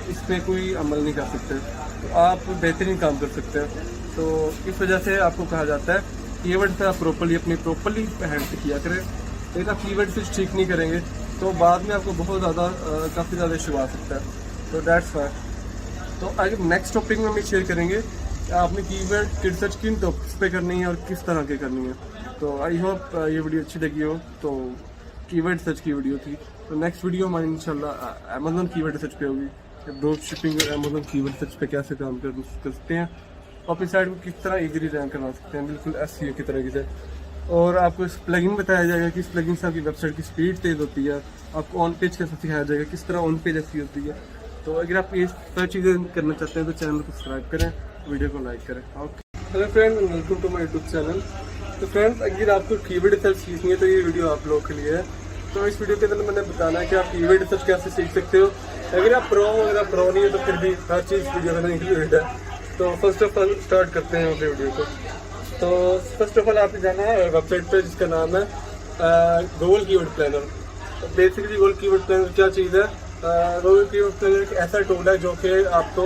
इसमें कोई अमल नहीं कर सकते, तो आप बेहतरीन काम कर सकते हैं। तो इस वजह से आपको कहा जाता है कीवर्ड से आप प्रॉपरली हैंड से किया करें। लेकिन आप कीवर्ड से ठीक नहीं करेंगे तो बाद में आपको बहुत ज़्यादा काफ़ी ज़्यादा इशू आ सकता है। तो दैट्स वाई। तो आगे नेक्स्ट टॉपिक में हम शेयर करेंगे आपने कीवर्ड की रिसर्च किन टॉपिक्स पे करनी है और किस तरह की करनी है। तो आई होप ये वीडियो अच्छी लगी हो। तो कीवर्ड रिसर्च की वीडियो थी। तो नेक्स्ट वीडियो हमारी इंशाल्लाह अमेज़न कीवर्ड रिसर्च पे होगी, ड्रॉप शिपिंग और अमेज़न कीवर्ड रिसर्च पे कैसे काम कर सकते हैं और अपनी साइट को किस तरह इजीली रैंक करवा सकते हैं, बिल्कुल एसईओ की तरह से। और आपको इस प्लगइन बताया जाएगा कि इस प्लगइन से आपकी वेबसाइट की स्पीड तेज़ होती है, आपको ऑन पेज कैसे सिखाया जाएगा, किस तरह ऑन पेज ऐसी होती है। तो अगर आप ये सारी चीज़ें करना चाहते हैं तो चैनल को सब्सक्राइब करें, वीडियो को लाइक करें। Okay, hello friend, welcome to my YouTube channel. तो फ्रेंड्स, अगर आपको कीवर्ड रिसर्च सीखनी है तो ये वीडियो आप लोगों के लिए है। तो इस वीडियो के अंदर मैंने बताना है कि आप कीवर्ड रिसर्च कैसे सीख सकते हो। अगर आप प्रो हो, अगर आप प्रो नहीं है तो फिर भी हर चीज़ वीडियो में इंक्लूडेड है। तो फर्स्ट ऑफ ऑल स्टार्ट करते हैं अपने वीडियो को। तो फर्स्ट ऑफ ऑल आपने जाना है वेबसाइट पे जिसका नाम है गूगल कीवर्ड प्लानर। तो बेसिकली गूगल कीवर्ड प्लानर क्या चीज़ है? गूगल कीवर्ड प्लानर एक ऐसा टूल है जो कि आपको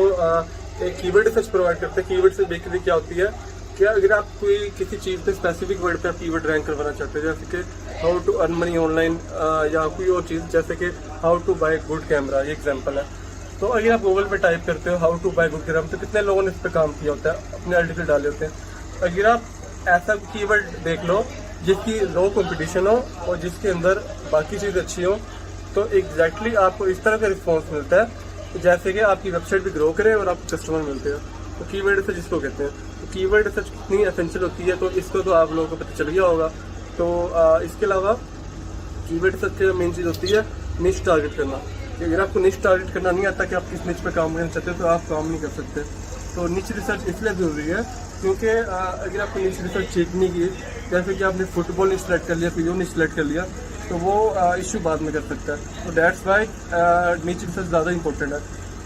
एक कीवर्ड रिसर्च प्रोवाइड करता है। कीवर्ड से बेसिकली क्या होती है कि अगर आप कोई किसी चीज़ पे स्पेसिफिक वर्ड पे आप कीवर्ड रैंक करवाना चाहते हैं, जैसे कि how to earn money online या कोई और चीज़ जैसे कि how to buy good camera, ये एग्जांपल है। तो अगर आप गूगल पे टाइप करते हो how to buy good camera तो कितने लोगों ने इस पर काम किया होता है, अपने आर्टिकल डाले होते हैं। अगर आप ऐसा कीवर्ड देख लो जिसकी लो कंपटीशन हो और जिसके अंदर बाकी चीज़ अच्छी हो तो एग्जैक्टली आपको इस तरह का रिस्पॉन्स मिलता है जैसे कि आपकी वेबसाइट भी ग्रो करे और आपको कस्टमर मिलते हैं। तो कीवर्ड रिसर्च जिसको कहते हैं, तो कीवर्ड रिसर्च कितनी एसेंशियल होती है तो इसको तो आप लोगों को पता चल गया होगा। तो इसके अलावा कीवर्ड रिसर्च की मेन चीज़ होती है निश टारगेट करना। अगर आपको निश टारगेट करना नहीं आता कि आप किस निच पे काम करना चाहते हो तो आप काम नहीं कर सकते। तो निच रिसर्च इसलिए ज़रूरी है क्योंकि अगर आपने निच रिसर्च चेक नहीं की, जैसे कि आपने फुटबॉल निच सेलेक्ट कर लिया, फिजियो निच सेलेक्ट कर लिया, तो वो इशू बाद में कर सकता है। तो दैट्स वाई निच रिसर्च ज़्यादा इंपॉर्टेंट है।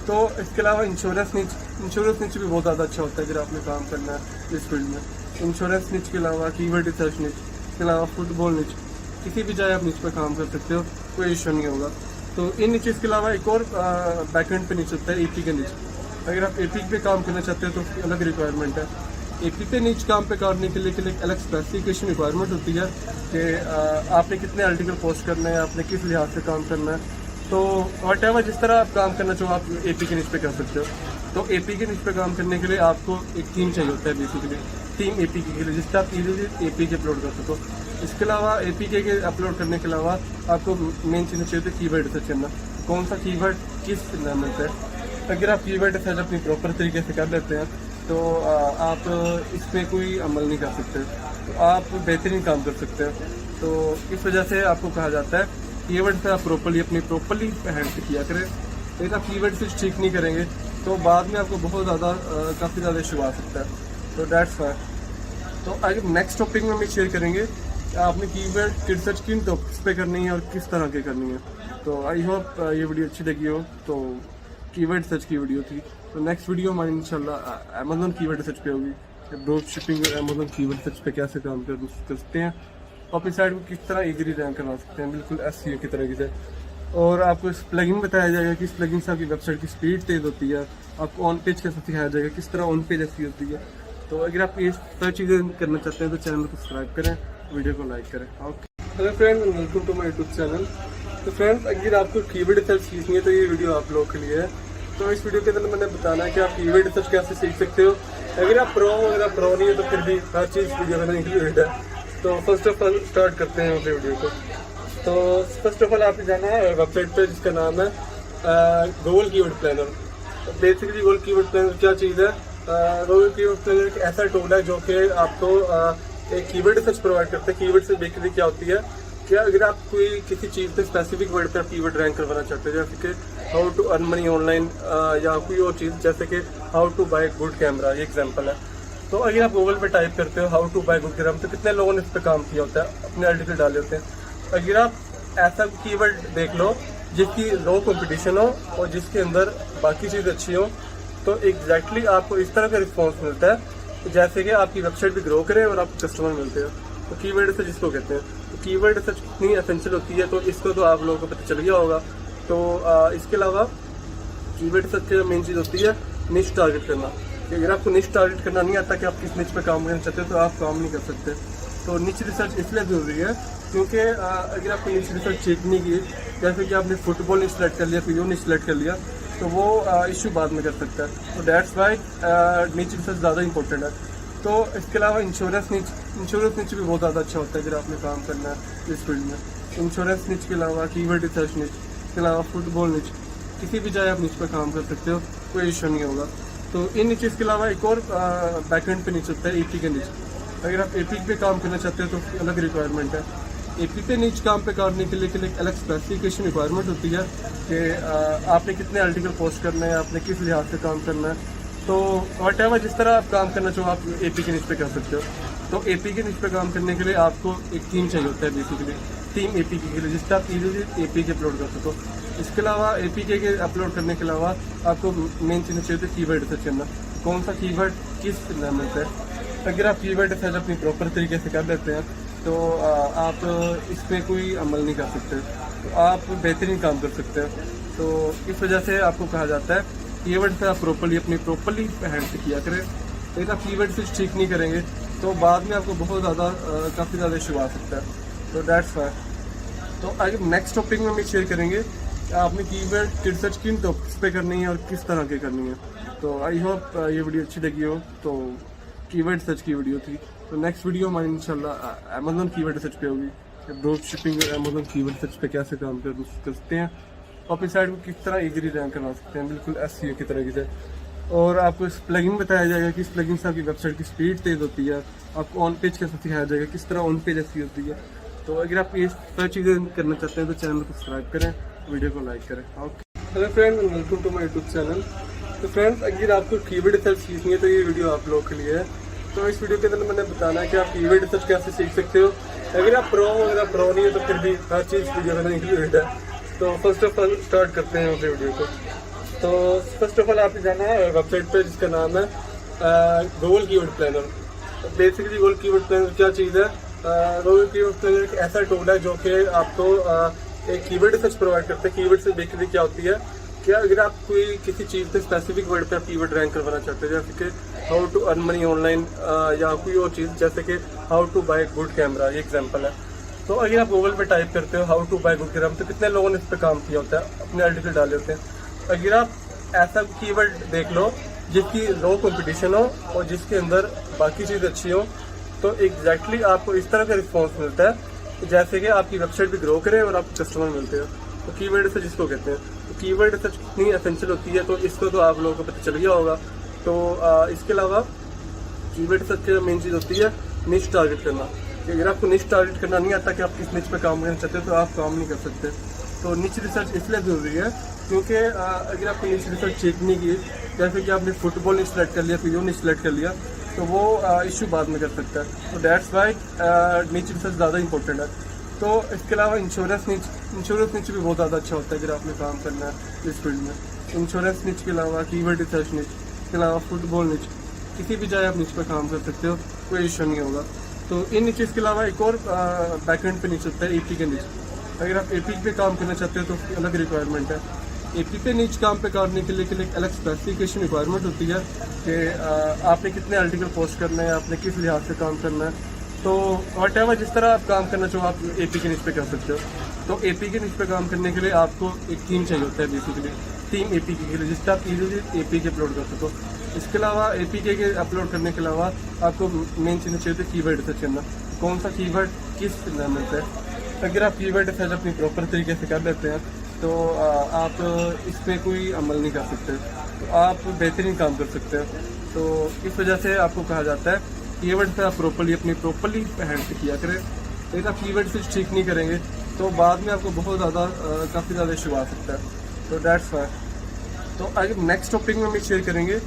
तो इसके अलावा इंश्योरेंस नीच भी बहुत ज़्यादा अच्छा होता है अगर आपने काम करना है इस फील्ड में। इंश्योरेंस नीच के अलावा कीवर्ड रिसर्च नीच, इसके अलावा फुटबॉल नीच, किसी भी जगह आप नीच पर काम कर सकते हो, कोई इशू नहीं होगा। तो इन नीचेस के अलावा एक और बैकएंड पे नीच होता है एपी के नीच। अगर आप एपी पे काम करना चाहते हो तो अलग रिक्वायरमेंट है। एपी पे नीच काम पे करने के लिए एक अलग स्पेसिफिकेशन रिक्वायरमेंट होती है कि आपने कितने आर्टिकल पोस्ट करना है, आपने किस लिहाज से काम करना है। तो वट एवर जिस तरह आप काम करना चाहो आप एपी के नीच पे कर सकते हो। तो एपी के नीच पे काम करने के लिए आपको एक टीम चाहिए होता है, बेसिकली टीम एपी के लिए, जिससे आप इजीली एपी के अपलोड कर सको। इसके अलावा एपी के अपलोड करने के अलावा आपको मेन चीज़ चाहिए होती है कीवर्ड रिसर्च करना, कौन सा कीवर्ड किस नाम मिलता है। अगर आप कीवर्ड रिसर्च अपनी प्रॉपर तरीके से कर लेते हैं तो आप इसमें कोई अमल नहीं कर सकते, तो आप बेहतरीन काम कर सकते हैं। तो इस वजह से आपको कहा जाता है कीवर्ड से आप प्रॉपरली हैंड से किया करें। लेकिन आप कीवर्ड से ठीक नहीं करेंगे तो बाद में आपको बहुत ज़्यादा काफ़ी ज़्यादा इशू आ सकता है। तो दैट्स वाई। तो आगे नेक्स्ट टॉपिक में हम शेयर करेंगे आपने कीवर्ड की रिसर्च किन टॉपिक्स पे करनी है और किस तरह की करनी है। तो आई होप ये वीडियो अच्छी लगी हो। तो कीवर्ड रिसर्च की वीडियो थी। तो नेक्स्ट वीडियो हमारी इंशाल्लाह अमेज़न कीवर्ड रिसर्च पे होगी, ड्रॉप शिपिंग और अमेज़न कीवर्ड रिसर्च पे कैसे काम कर सकते हैं और अपनी साइट को किस तरह इजीली रैंक करवा सकते हैं, बिल्कुल एसईओ की तरह से। और आपको इस प्लगइन बताया जाएगा कि इस प्लगइन से आपकी वेबसाइट की स्पीड तेज़ होती है, आपको ऑन पेज कैसे सिखाया जाएगा, किस तरह ऑन पेज ऐसी होती है। तो अगर आप ये सारी चीज़ें करना चाहते हैं तो चैनल को सब्सक्राइब करें, वीडियो को लाइक करें। Okay, hello friend, welcome to my YouTube channel. तो फ्रेंड्स, अगर आपको कीवर्ड रिसर्च सीखनी है तो ये वीडियो आप लोगों के लिए है। तो इस वीडियो के अंदर मैंने बताना है कि आप कीवर्ड रिसर्च कैसे सीख सकते हो। अगर आप प्रो वगैरह प्रो नहीं है तो फिर भी हर चीज़ वीडियो में इंक्लूडेड है। तो फर्स्ट ऑफ ऑल स्टार्ट करते हैं अपने वीडियो को। तो फर्स्ट ऑफ ऑल आपने जाना है वेबसाइट पे जिसका नाम है Google keyword planner. Basically Google keyword planner क्या चीज़ है? गूगल कीवर्ड प्लानर एक ऐसा टूल है जो कि आपको एक कीवर्ड सर्च प्रोवाइड करता है। कीवर्ड से बेसिकली क्या होती है कि अगर आप कोई किसी चीज़ पे स्पेसिफिक वर्ड पे आप कीवर्ड रैंक करवाना चाहते हैं, जैसे कि how to earn money online या कोई और चीज़ जैसे कि how to buy good camera, ये एग्जांपल है। तो अगर आप गूगल पे टाइप करते हो how to buy good camera, तो कितने लोगों ने इस पर काम किया होता है, अपने आर्टिकल डाले होते हैं। अगर आप ऐसा कीवर्ड देख लो जिसकी लो कंपटीशन हो और जिसके अंदर बाकी चीज़ अच्छी हो, तो एग्जैक्टली आपको इस तरह का रिस्पॉन्स मिलता है जैसे कि आपकी वेबसाइट भी ग्रो करे और आपको कस्टमर मिलते हो। तो कीवर्ड सर्च जिसको कहते हैं, तो कीवर्ड सर्च कितनी एसेंशियल होती है तो इसको तो आप लोगों को पता चल गया होगा। तो इसके अलावा कीवर्ड सर्च की मेन चीज़ होती है निश टारगेट करना। कि अगर आपको निश टारगेट करना नहीं आता कि आप किस निच पे काम करना चाहते हो तो आप काम नहीं कर सकते। तो निच रिसर्च इसलिए ज़रूरी है क्योंकि अगर आपको निच रिसर्च चेक नहीं की, जैसे कि आपने फुटबॉल नहीं सिलेक्ट कर लिया, कोई और नहीं सिलेक्ट कर लिया, तो वो इशू बाद में कर सकता है। तो डैट्स वाई निच रिसर्च ज़्यादा इंपॉर्टेंट है। तो इसके अलावा इंश्योरेंस निच भी बहुत ज़्यादा अच्छा होता है अगर आपने काम करना है इस फील्ड में। इंश्योरेंस निच के अलावा कीवर्ड रिसर्च निच, इसके अलावा फुटबॉल निच, किसी भी जगह आप निच पर काम कर सकते हो, कोई इशू नहीं होगा। तो इन नीचेस के अलावा एक और बैकएंड पे नीच होता है एपी के नीच। अगर आप एपी पे काम करना चाहते हो तो अलग रिक्वायरमेंट है। एपी पे नीच काम पे करने के लिए एक अलग स्पेसिफिकेशन रिक्वायरमेंट होती है कि आपने कितने आर्टिकल पोस्ट करना है, आपने किस लिहाज से काम करना है। तो वट एवर जिस तरह आप काम करना चाहो आप एपी के नीच पे कर सकते हो। तो एपी के नीच पे काम करने के लिए आपको एक टीम चाहिए होता है, बेसिकली टीम एपी के लिए, जिससे आप इजीली एपी के अपलोड कर सको। इसके अलावा एपी के अपलोड करने के अलावा आपको मेन चीज़ चाहिए होती है कीवर्ड रिसर्च करना। कौन सा कीवर्ड किस लेवल पे है। अगर आप कीवर्ड रिसर्च अपनी प्रॉपर तरीके से कर लेते हैं तो आप इस पर कोई अमल नहीं कर सकते, तो आप बेहतरीन काम कर सकते हैं। तो इस वजह से आपको कहा जाता है कीवर्ड से आप प्रॉपरली हैंड से किया करें। लेकिन आप कीवर्ड से ठीक नहीं करेंगे तो बाद में आपको बहुत ज़्यादा काफ़ी ज़्यादा इशू आ सकता है। तो डैट्स वाई। तो आगे नेक्स्ट टॉपिक में हम शेयर करेंगे आपने कीवर्ड रिसर्च किन टॉपिक्स पे करनी है और किस तरह की करनी है। तो आई होप ये वीडियो अच्छी लगी हो। तो कीवर्ड सर्च की वीडियो थी। तो नेक्स्ट वीडियो हमारी इंशाल्लाह अमेज़न कीवर्ड सर्च पे होगी, ड्रॉप शिपिंग और अमेज़न कीवर्ड सर्च पे कैसे काम कर सकते हैं, अपनी साइड को किस तरह इजीली रैंक करवा सकते हैं, बिल्कुल एसईओ की तरीके से। और आपको इस प्लगइन बताया जाएगा कि इस प्लगइन से आपकी वेबसाइट की स्पीड तेज़ होती है, आपको ऑन पेज कैसे सिखाया जाएगा, किस तरह ऑन पेज एसईओ होती है। तो अगर आप ये सारी चीज़ें करना चाहते हैं तो चैनल को सब्सक्राइब करें, वीडियो को लाइक करें। Okay, hello friends, welcome to my YouTube channel. तो फ्रेंड्स, अगर आपको कीवर्ड रिसर्च सीखनी है तो ये वीडियो आप लोगों के लिए है। तो इस वीडियो के अंदर मैंने बताना है कि आप कीवर्ड रिसर्च कैसे सीख सकते हो। अगर आप प्रो नहीं है तो फिर भी हर चीज़ वीडियो में इंक्लूडेड है। तो फर्स्ट ऑफ ऑल स्टार्ट करते हैं अपने वीडियो को। तो फर्स्ट ऑफ ऑल आपने जाना है वेबसाइट पे जिसका नाम है Google keyword planner. Basically Google keyword planner क्या चीज़ है? गूगल कीवर्ड प्लानर एक ऐसा टूल है जो कि आपको एक कीवर्ड रिसर्च प्रोवाइड करता है। कीवर्ड से बेसिकली क्या होती है कि अगर आप कोई किसी चीज़ पे स्पेसिफिक वर्ड पे आप कीवर्ड रैंक करवाना चाहते हैं, जैसे कि how to earn money online या कोई और चीज़ जैसे कि how to buy good camera, ये एग्जांपल है। तो अगर आप गूगल पे टाइप करते हो how to buy good camera, तो कितने लोगों ने इस पर काम किया होता है, अपने आर्टिकल डाले होते हैं। अगर आप ऐसा कीवर्ड देख लो जिसकी लो कंपटीशन हो और जिसके अंदर बाकी चीज़ अच्छी हो, तो एग्जैक्टली आपको इस तरह का रिस्पॉन्स मिलता है जैसे कि आपकी वेबसाइट भी ग्रो करे और आपको कस्टमर मिलते हो। तो कीवर्ड रिसर्च जिसको कहते हैं, तो कीवर्ड रिसर्च कितनी एसेंशियल होती है तो इसको तो आप लोगों को पता चल गया होगा। तो इसके अलावा कीवर्ड रिसर्च की मेन चीज़ होती है निश टारगेट करना। कि अगर आपको निश टारगेट करना नहीं आता कि आप किस निच पे काम करना चाहते हो तो आप काम नहीं कर सकते। तो निच रिसर्च इसलिए ज़रूरी है क्योंकि अगर आपको निच रिसर्च चेक नहीं की, जैसे कि आपने फुटबॉल नहीं सिलेक्ट कर लिया, कोई और नहीं सिलेक्ट कर लिया, तो वो इशू बाद में कर सकता है। तो डैट्स वाई निच रिसर्च ज़्यादा इंपॉर्टेंट है। तो इसके अलावा इंश्योरेंस निच भी बहुत ज़्यादा अच्छा होता है अगर आपने काम करना है इस फील्ड में। इंश्योरेंस निच के अलावा कीवर्ड रिसर्च निच, इसके अलावा फुटबॉल निच, किसी भी जगह आप निच पर काम कर सकते हो, कोई इशू नहीं होगा। तो इन नीचेस के अलावा एक और बैकएंड पे नीचे होता है एपी के नीचे। अगर आप एपी पे काम करना चाहते हो तो अलग रिक्वायरमेंट है। एपी पे नीच काम पे करने के लिए एक अलग स्पेसिफिकेशन रिक्वायरमेंट होती है कि आपने कितने आर्टिकल पोस्ट करना है, आपने किस लिहाज से काम करना है। तो वट एवर जिस तरह आप काम करना चाहो आप एपी के नीच पे कर सकते हो। तो एपी के नीच पे काम करने के लिए आपको एक टीम चाहिए होता है, बेसिकली टीम एपी के लिए, जिससे आप इजीली एपी के अपलोड कर सको। इसके अलावा APK के अपलोड करने के अलावा आपको मेन चीज़ चाहिए होती है कीवर्ड रिसर्च करना, कौन सा कीवर्ड किस लेवल पे। अगर आप कीवर्ड रिसर्च अपनी प्रॉपर तरीके से कर लेते हैं तो आप इसमें कोई अमल नहीं कर सकते, तो आप बेहतरीन काम कर सकते हैं। तो इस वजह से आपको कहा जाता है कीवर्ड पे आप प्रॉपर्ली हैंड से किया करें। लेकिन आप कीवर्ड से ठीक नहीं करेंगे तो बाद में आपको बहुत ज़्यादा काफ़ी ज़्यादा इशू आ सकता है। तो दैट्स वाई। तो आगे नेक्स्ट टॉपिक में हम शेयर करेंगे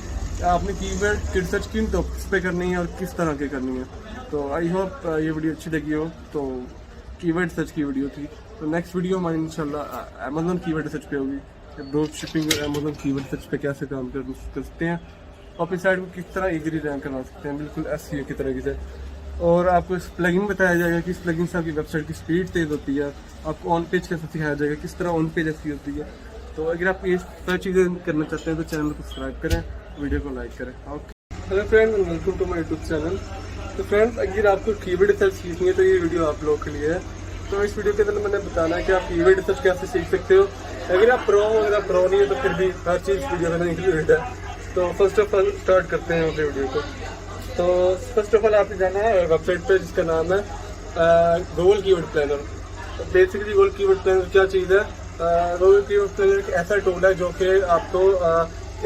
आपने कीवर्ड की रिसर्च किन टॉपिक्स पे करनी है और किस तरह की करनी है। तो आई होप ये वीडियो अच्छी लगी हो। तो कीवर्ड रिसर्च की वीडियो थी। तो नेक्स्ट वीडियो हमारी इंशाल्लाह अमेज़न कीवर्ड रिसर्च पे होगी, ड्रॉप शिपिंग और अमेज़न कीवर्ड रिसर्च पे कैसे काम कर सकते हैं और अपनी साइट को किस तरह इजीली रैंक करवा सकते हैं, बिल्कुल SEO की तरह से। और आपको इस प्लगइन बताया जाएगा कि इस प्लगइन से आपकी वेबसाइट की स्पीड तेज़ होती है, आपको ऑन पेज कैसे सिखाया जाएगा, किस तरह ऑन पेज SEO होती है। तो अगर आप ये सारी चीज़ें करना चाहते हैं तो चैनल को सब्सक्राइब करें, वीडियो को लाइक करें। Okay, hello friend, welcome to my YouTube channel. तो फ्रेंड्स, अगर आपको कीवर्ड रिसर्च सीखनी है तो ये वीडियो आप लोगों के लिए है। तो इस वीडियो के अंदर मैंने बताना है कि आप कीवर्ड रिसर्च कैसे सीख सकते हो। अगर आप प्रो हो, अगर आप प्रो नहीं है तो फिर भी हर चीज़ वीडियो में इंक्लूडेड है। तो फर्स्ट ऑफ ऑल स्टार्ट करते हैं अपने वीडियो को। तो फर्स्ट ऑफ ऑल आपने जाना है वेबसाइट पे जिसका नाम है Google keyword planner. Basically Google keyword planner क्या चीज़ है? गूगल कीवर्ड प्लानर एक ऐसा टूल है जो कि आपको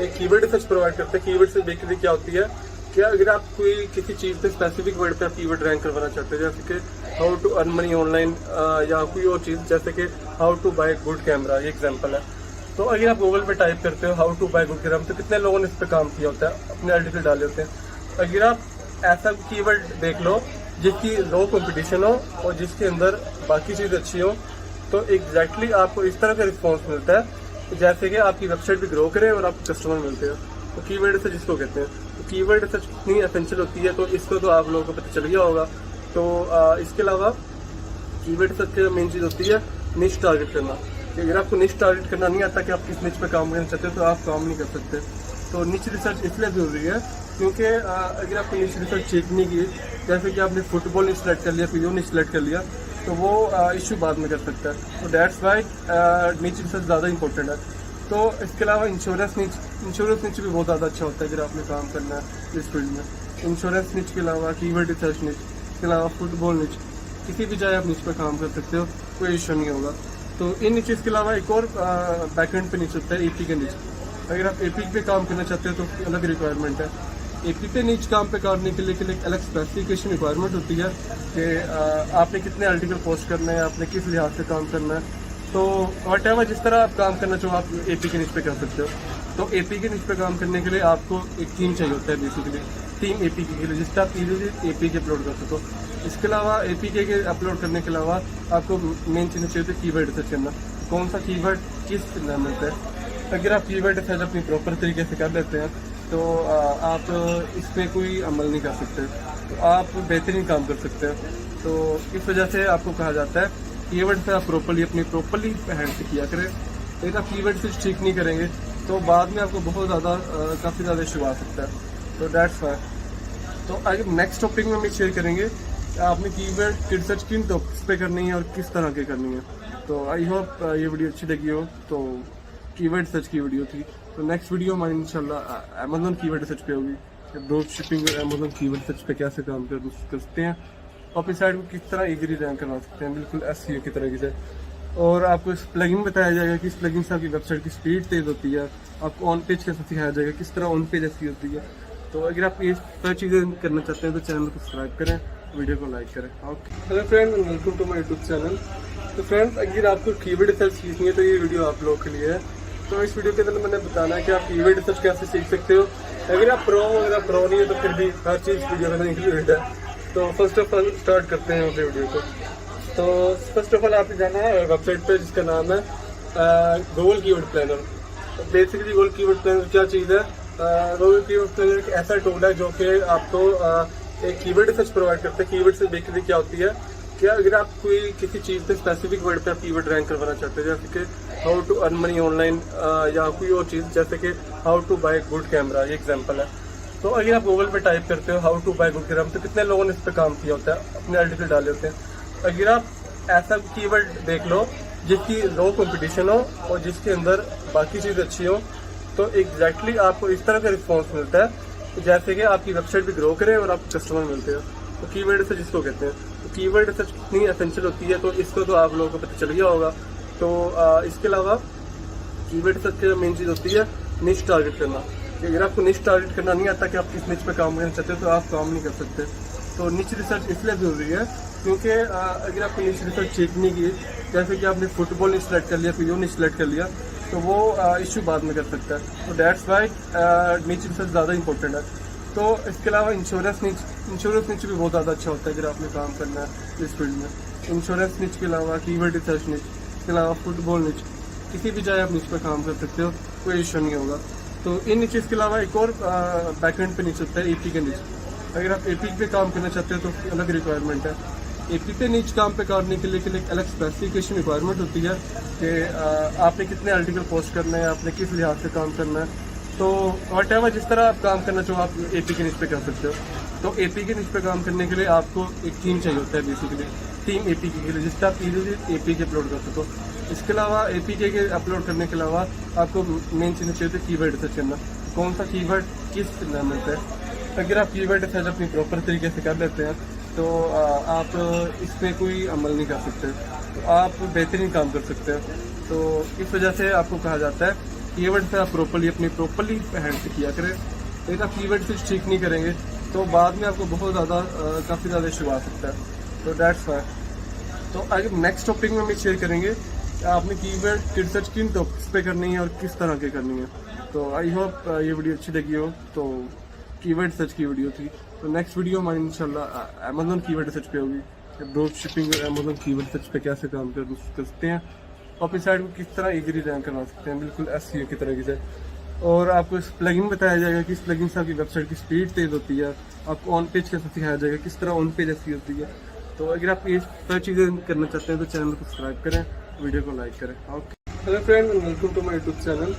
एक कीवर्ड रिसर्च प्रोवाइड करता है। कीवर्ड से बेसिकली क्या होती है कि अगर आप कोई किसी चीज़ पे स्पेसिफिक वर्ड पे आप कीवर्ड रैंक करवाना चाहते हैं, जैसे कि how to earn money online या कोई और चीज़ जैसे कि how to buy good camera, ये एग्जांपल है। तो अगर आप गूगल पे टाइप करते हो how to buy good camera तो कितने लोगों ने इस पर काम किया होता है, अपने आर्टिकल डाले होते हैं। अगर आप ऐसा कीवर्ड देख लो जिसकी लो कंपटीशन हो और जिसके अंदर बाकी चीज़ अच्छी हो, तो एग्जैक्टली आपको इस तरह का रिस्पॉन्स मिलता है जैसे कि आपकी वेबसाइट भी ग्रो करे और आपको कस्टमर मिलते हैं। तो कीवर्ड रिसर्च जिसको कहते हैं, तो कीवर्ड रिसर्च कितनी एसेंशियल होती है तो इसको तो आप लोगों को पता चल गया होगा। तो इसके अलावा कीवर्ड रिसर्च की मेन चीज़ होती है निश टारगेट करना। अगर आपको निश टारगेट करना नहीं आता कि आप किस निच पे काम करना चाहते हो तो आप काम नहीं कर सकते। तो निच रिसर्च इसलिए ज़रूरी है क्योंकि अगर आपको निच रिसर्च चेक नहीं की, जैसे कि आपने फुटबॉल निच सेलेक्ट कर लिया, कोई और निच सेलेक्ट कर लिया, तो वो इशू बाद में कर सकता है। तो दैट्स वाई निच रिसर्च ज़्यादा इंपॉर्टेंट है। तो इसके अलावा इंश्योरेंस निच भी बहुत ज़्यादा अच्छा होता है अगर आपने काम करना है इस फील्ड में। इंश्योरेंस निच के अलावा कीवर्ड रिसर्च निच, इसके अलावा फुटबॉल निच, किसी भी चाहे आप निच पर काम कर सकते हो, कोई इशू नहीं होगा। तो इन निचेस के अलावा एक और बैकएंड पे निच होता है APK निच। अगर आप APK पे काम करना चाहते हो तो अलग रिक्वायरमेंट है। APK निच काम पे करने के लिए एक अलग स्पेसिफिकेशन रिक्वायरमेंट होती है कि आपने कितने आर्टिकल पोस्ट करना है, आपने किस लिहाज से काम करना है। तो व्हाटएवर जिस तरह आप काम करना चाहो आप APK निच पे कर सकते हो। तो APK निच पे काम करने के लिए आपको एक टीम चाहिए होता है, बेसिकली टीम APK के लिए, जिससे आप इजीली APK अपलोड कर सको। इसके अलावा APK के अपलोड करने के अलावा आपको मेन चीज़ चाहिए होती है कीवर्ड रिसर्च करना, कौन सा कीवर्ड किस लेवल पे। अगर आप कीवर्ड रिसर्च अपनी प्रॉपर तरीके से कर लेते हैं तो आप इसमें कोई अमल नहीं कर सकते, तो आप बेहतरीन काम कर सकते हैं। तो इस वजह से आपको कहा जाता है कीवर्ड से आप प्रॉपर्ली हैंड से किया करें। लेकिन आप कीवर्ड से ठीक नहीं करेंगे तो बाद में आपको बहुत ज़्यादा काफ़ी ज़्यादा इशू आ सकता है। तो दैट्स वाई। तो आगे नेक्स्ट टॉपिक में हम शेयर करेंगे आपने कीवर्ड की रिसर्च किन टॉपिक्स पे करनी है और किस तरह की करनी है। तो आई होप ये वीडियो अच्छी लगी हो। तो कीवर्ड रिसर्च की वीडियो थी। तो नेक्स्ट वीडियो हमारी इंशाल्लाह अमेज़न कीवर्ड रिसर्च पे होगी, ड्रॉप शिपिंग और अमेज़न कीवर्ड रिसर्च पे कैसे काम कर सकते हैं और अपनी साइट को किस तरह इजीली रैंक करवा सकते हैं, बिल्कुल SEO की तरह से। और आपको इस प्लगइन बताया जाएगा कि इस प्लगइन से आपकी वेबसाइट की स्पीड तेज़ होती है, आपको ऑन पेज कैसे सिखाया जाएगा, किस तरह ऑन पेज SEO होती है। तो अगर आप ये सारी चीज़ें करना चाहते हैं तो चैनल को सब्सक्राइब करें, वीडियो को लाइक करें। Okay, hello friend, welcome to my YouTube channel. तो फ्रेंड्स, अगर आपको कीवर्ड रिसर्च सीखनी है तो ये वीडियो आप लोगों के लिए है। तो इस वीडियो के अंदर मैंने बताना है कि आप कीवर्ड रिसर्च कैसे सीख सकते हो। अगर आप प्रो हो, अगर आप प्रो नहीं है तो फिर भी हर चीज़ वीडियो में इंक्लूडेड है। तो फर्स्ट ऑफ ऑल स्टार्ट करते हैं अपने वीडियो को। तो फर्स्ट ऑफ ऑल आपने जाना है वेबसाइट पे जिसका नाम है Google keyword planner. Basically Google keyword planner क्या चीज़ है? गूगल कीवर्ड प्लानर एक ऐसा टूल है जो कि आपको एक कीवर्ड रिसर्च प्रोवाइड करता है। कीवर्ड से बेसिकली क्या होती है कि अगर आप कोई किसी चीज़ पे स्पेसिफिक वर्ड पे आप कीवर्ड रैंक करवाना चाहते हैं, जैसे कि how to earn money online या कोई और चीज़ जैसे कि how to buy good camera, ये एग्जांपल है। तो अगर आप गूगल पे टाइप करते हो how to buy good camera तो कितने लोगों ने इस पर काम किया होता है, अपने आर्टिकल डाले होते हैं। अगर आप ऐसा कीवर्ड देख लो जिसकी लो कंपटीशन हो और जिसके अंदर बाकी चीज़ अच्छी हो, तो एग्जैक्टली आपको इस तरह का रिस्पॉन्स मिलता है जैसे कि आपकी वेबसाइट भी ग्रो करे और आपको कस्टमर मिलते हैं। तो कीवर्ड रिसर्च इसको कहते हैं। तो कीवर्ड रिसर्च कितनी एसेंशियल होती है तो इसको तो आप लोगों को पता चल गया होगा। तो इसके अलावा कीवर्ड रिसर्च की मेन चीज़ होती है निश टारगेट करना। अगर आपको निश टारगेट करना नहीं आता कि आप किस निच पे काम करना चाहते हो तो आप काम नहीं कर सकते। तो निच रिसर्च इसलिए ज़रूरी है क्योंकि अगर आपको निच रिसर्च चेक नहीं की, जैसे कि आपने फुटबॉल नहीं सिलेक्ट कर लिया, वीडियो नहीं सिलेक्ट कर लिया, तो वो इशू बाद में कर सकता है। तो दैट्स वाई निच रिसर्च ज़्यादा इंपॉर्टेंट है। तो इसके अलावा इंश्योरेंस निच भी बहुत ज़्यादा अच्छा होता है अगर आपने काम करना है इस फील्ड में। इंश्योरेंस निच के अलावा कीवर्ड रिसर्च निच, इसके अलावा फुटबॉल निच, किसी भी जगह आप निच पर काम कर सकते हो, कोई इशू नहीं होगा। तो इन निचेस के अलावा एक और बैकएंड पे निच होता है एपी के निच। अगर आप एपी पे काम करना चाहते हो तो अलग रिक्वायरमेंट है। एपी पे निच काम पे करने के लिए एक अलग स्पेसिफिकेशन रिक्वायरमेंट होती है कि आपने कितने आर्टिकल पोस्ट करने हैं, आपने किस लिहाज से काम करना है। तो वट एवर जिस तरह आप काम करना चाहो आप एपी के निच पे कर सकते हो। तो एपी के निच पे काम करने के लिए आपको एक टीम चाहिए होता है, बेसिकली टीम एपी के लिए, जिससे आप इजीली एपी के अपलोड कर सको। इसके अलावा एपी के अपलोड करने के अलावा आपको मेन चीज़ चाहिए होती है कीवर्ड रिसर्च करना। कौन सा कीवर्ड किस लेवल पे है। अगर आप कीवर्ड रिसर्च अपनी प्रॉपर तरीके से कर लेते हैं तो आप इसमें कोई अमल नहीं कर सकते, तो आप बेहतरीन काम कर सकते हैं। तो इस वजह से आपको कहा जाता है कीवर्ड से आप प्रॉपरली हैंड से किया करें। अगर आप कीवर्ड से ठीक नहीं करेंगे तो बाद में आपको बहुत ज़्यादा काफ़ी ज़्यादा इशू आ सकता है। तो दैट्स वाई। तो आगे नेक्स्ट टॉपिक में हम शेयर करेंगे आपने कीवर्ड रिसर्च किन टॉपिक्स पे करनी है और किस तरह की करनी है। तो आई होप ये वीडियो अच्छी लगी हो। तो कीवर्ड रिसर्च की वीडियो थी। तो नेक्स्ट वीडियो हमारी इंशाल्लाह अमेज़न कीवर्ड रिसर्च पे होगी। ड्रॉप शिपिंग और अमेज़न कीवर्ड रिसर्च पे कैसे काम कर सकते हैं, अपनी साइट को किस तरह इजीली रैंक करवा सकते हैं, बिल्कुल एसईओ की तरह से। और आपको इस प्लगइन बताया जाएगा कि इस प्लगइन से आपकी वेबसाइट की स्पीड तेज़ होती है। आपको ऑन पेज कैसे सिखाया जाएगा, किस तरह ऑन पेज एसईओ होती है। तो अगर आप ये सारी चीज़ें करना चाहते हैं तो चैनल को सब्सक्राइब करें, वीडियो को लाइक करें। Okay, hello friend, welcome to my YouTube channel.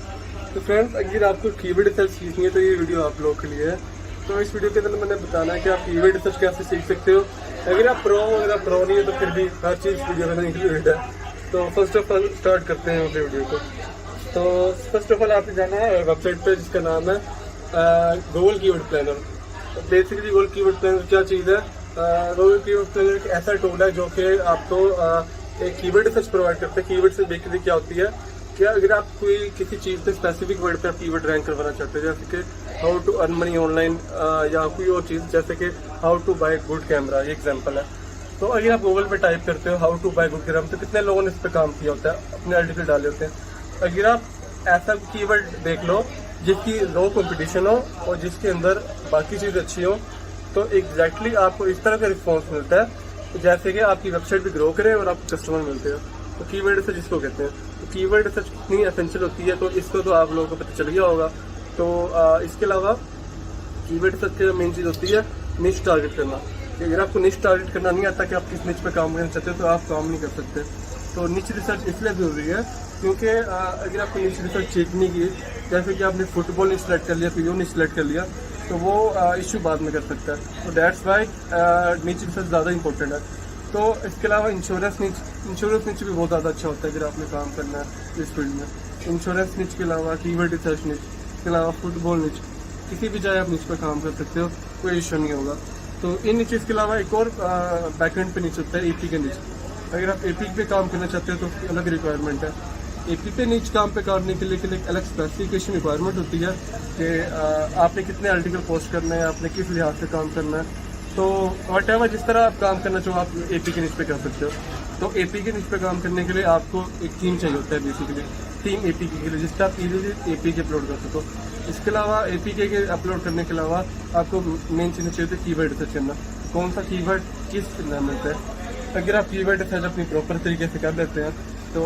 तो फ्रेंड्स, अगर आपको कीवर्ड रिसर्च सीखनी है तो ये वीडियो आप लोगों के लिए है। तो इस वीडियो के अंदर मैंने बताना है कि आप कीवर्ड रिसर्च कैसे सीख सकते हो। अगर आप प्रो हो, अगर आप प्रो नहीं है तो फिर भी हर चीज़ वीडियो में इंक्लूडेड है। तो फर्स्ट ऑफ ऑल स्टार्ट करते हैं अपने वीडियो को। तो फर्स्ट ऑफ ऑल आपने जाना है वेबसाइट पे जिसका नाम है गूगल कीवर्ड प्लानर। तो बेसिकली गूगल कीवर्ड प्लानर क्या चीज़ है? गूगल कीवर्ड प्लानर एक ऐसा टूल है जो कि आपको एक कीवर्ड रिसर्च प्रोवाइड करता है। कीवर्ड से बेसिकली क्या होती है कि अगर आप कोई किसी चीज़ पे स्पेसिफिक वर्ड पे आप कीवर्ड रैंक करवाना चाहते हैं, जैसे कि how to earn money online या कोई और चीज़, जैसे कि how to buy good camera, ये एग्जांपल है। तो अगर आप गूगल पे टाइप करते हो how to buy good camera, तो कितने लोगों ने इस पर काम किया होता है, अपने आर्टिकल डाले होते हैं। अगर आप ऐसा कीवर्ड देख लो जिसकी लो कंपटीशन हो और जिसके अंदर बाकी चीज़ अच्छी हो, तो एग्जैक्टली आपको इस तरह का रिस्पॉन्स मिलता है जैसे कि आपकी वेबसाइट भी ग्रो करे और आपको कस्टमर मिलते हैं। तो कीवर्ड रिसर्च जिसको कहते हैं। तो कीवर्ड रिसर्च कितनी एसेंशियल होती है तो इसको तो आप लोगों को पता चल गया होगा। तो इसके अलावा कीवर्ड रिसर्च की मेन चीज़ होती है निश टारगेट करना। अगर आपको निश टारगेट करना नहीं आता कि आप किस निच पे काम करना चाहते हो तो आप काम नहीं कर सकते। तो निच रिसर्च इसलिए ज़रूरी है क्योंकि अगर आपको निच रिसर्च चेक नहीं की, जैसे कि आपने फुटबॉल नहीं सिलेक्ट कर लिया, वीडियो नहीं सिलेक्ट कर लिया, तो वो इशू बाद में कर सकता है। तो दैट्स वाई निच रिसर्च ज़्यादा इंपॉर्टेंट है। तो इसके अलावा इंश्योरेंस निच भी बहुत ज़्यादा अच्छा होता है अगर आपने काम करना है इस फील्ड में। इंश्योरेंस निच के अलावा कीवर्ड रिसर्च निच, इसके अलावा फुटबॉल निच, किसी भी जगह आप निच पर काम कर सकते हो, कोई इशू नहीं होगा। तो इन निचेस के अलावा एक और बैकएंड पे निच होता है एपी के निच। अगर आप एपी पे काम करना चाहते हो तो अलग रिक्वायरमेंट है। एपी पे निच काम पे करने के लिए एक अलग स्पेसिफिकेशन रिक्वायरमेंट होती है कि आपने कितने आर्टिकल पोस्ट करने हैं, आपने किस लिहाज से काम करना है। तो वट एवर जिस तरह आप काम करना चाहो आप एपी के निच पे कर सकते हो। तो एपी के निच पे काम करने के लिए आपको एक टीम चाहिए होता है, बेसिकली टीम एपी के लिए, जिससे आप इजीली एपी के अपलोड कर सको। इसके अलावा एपी के अपलोड करने के अलावा आपको मेन चीज़ चाहिए होती है कीवर्ड रिसर्च करना। कौन सा कीवर्ड किस लेवल पे है। अगर आप कीवर्ड रिसर्च अपनी प्रॉपर तरीके से कर लेते हैं तो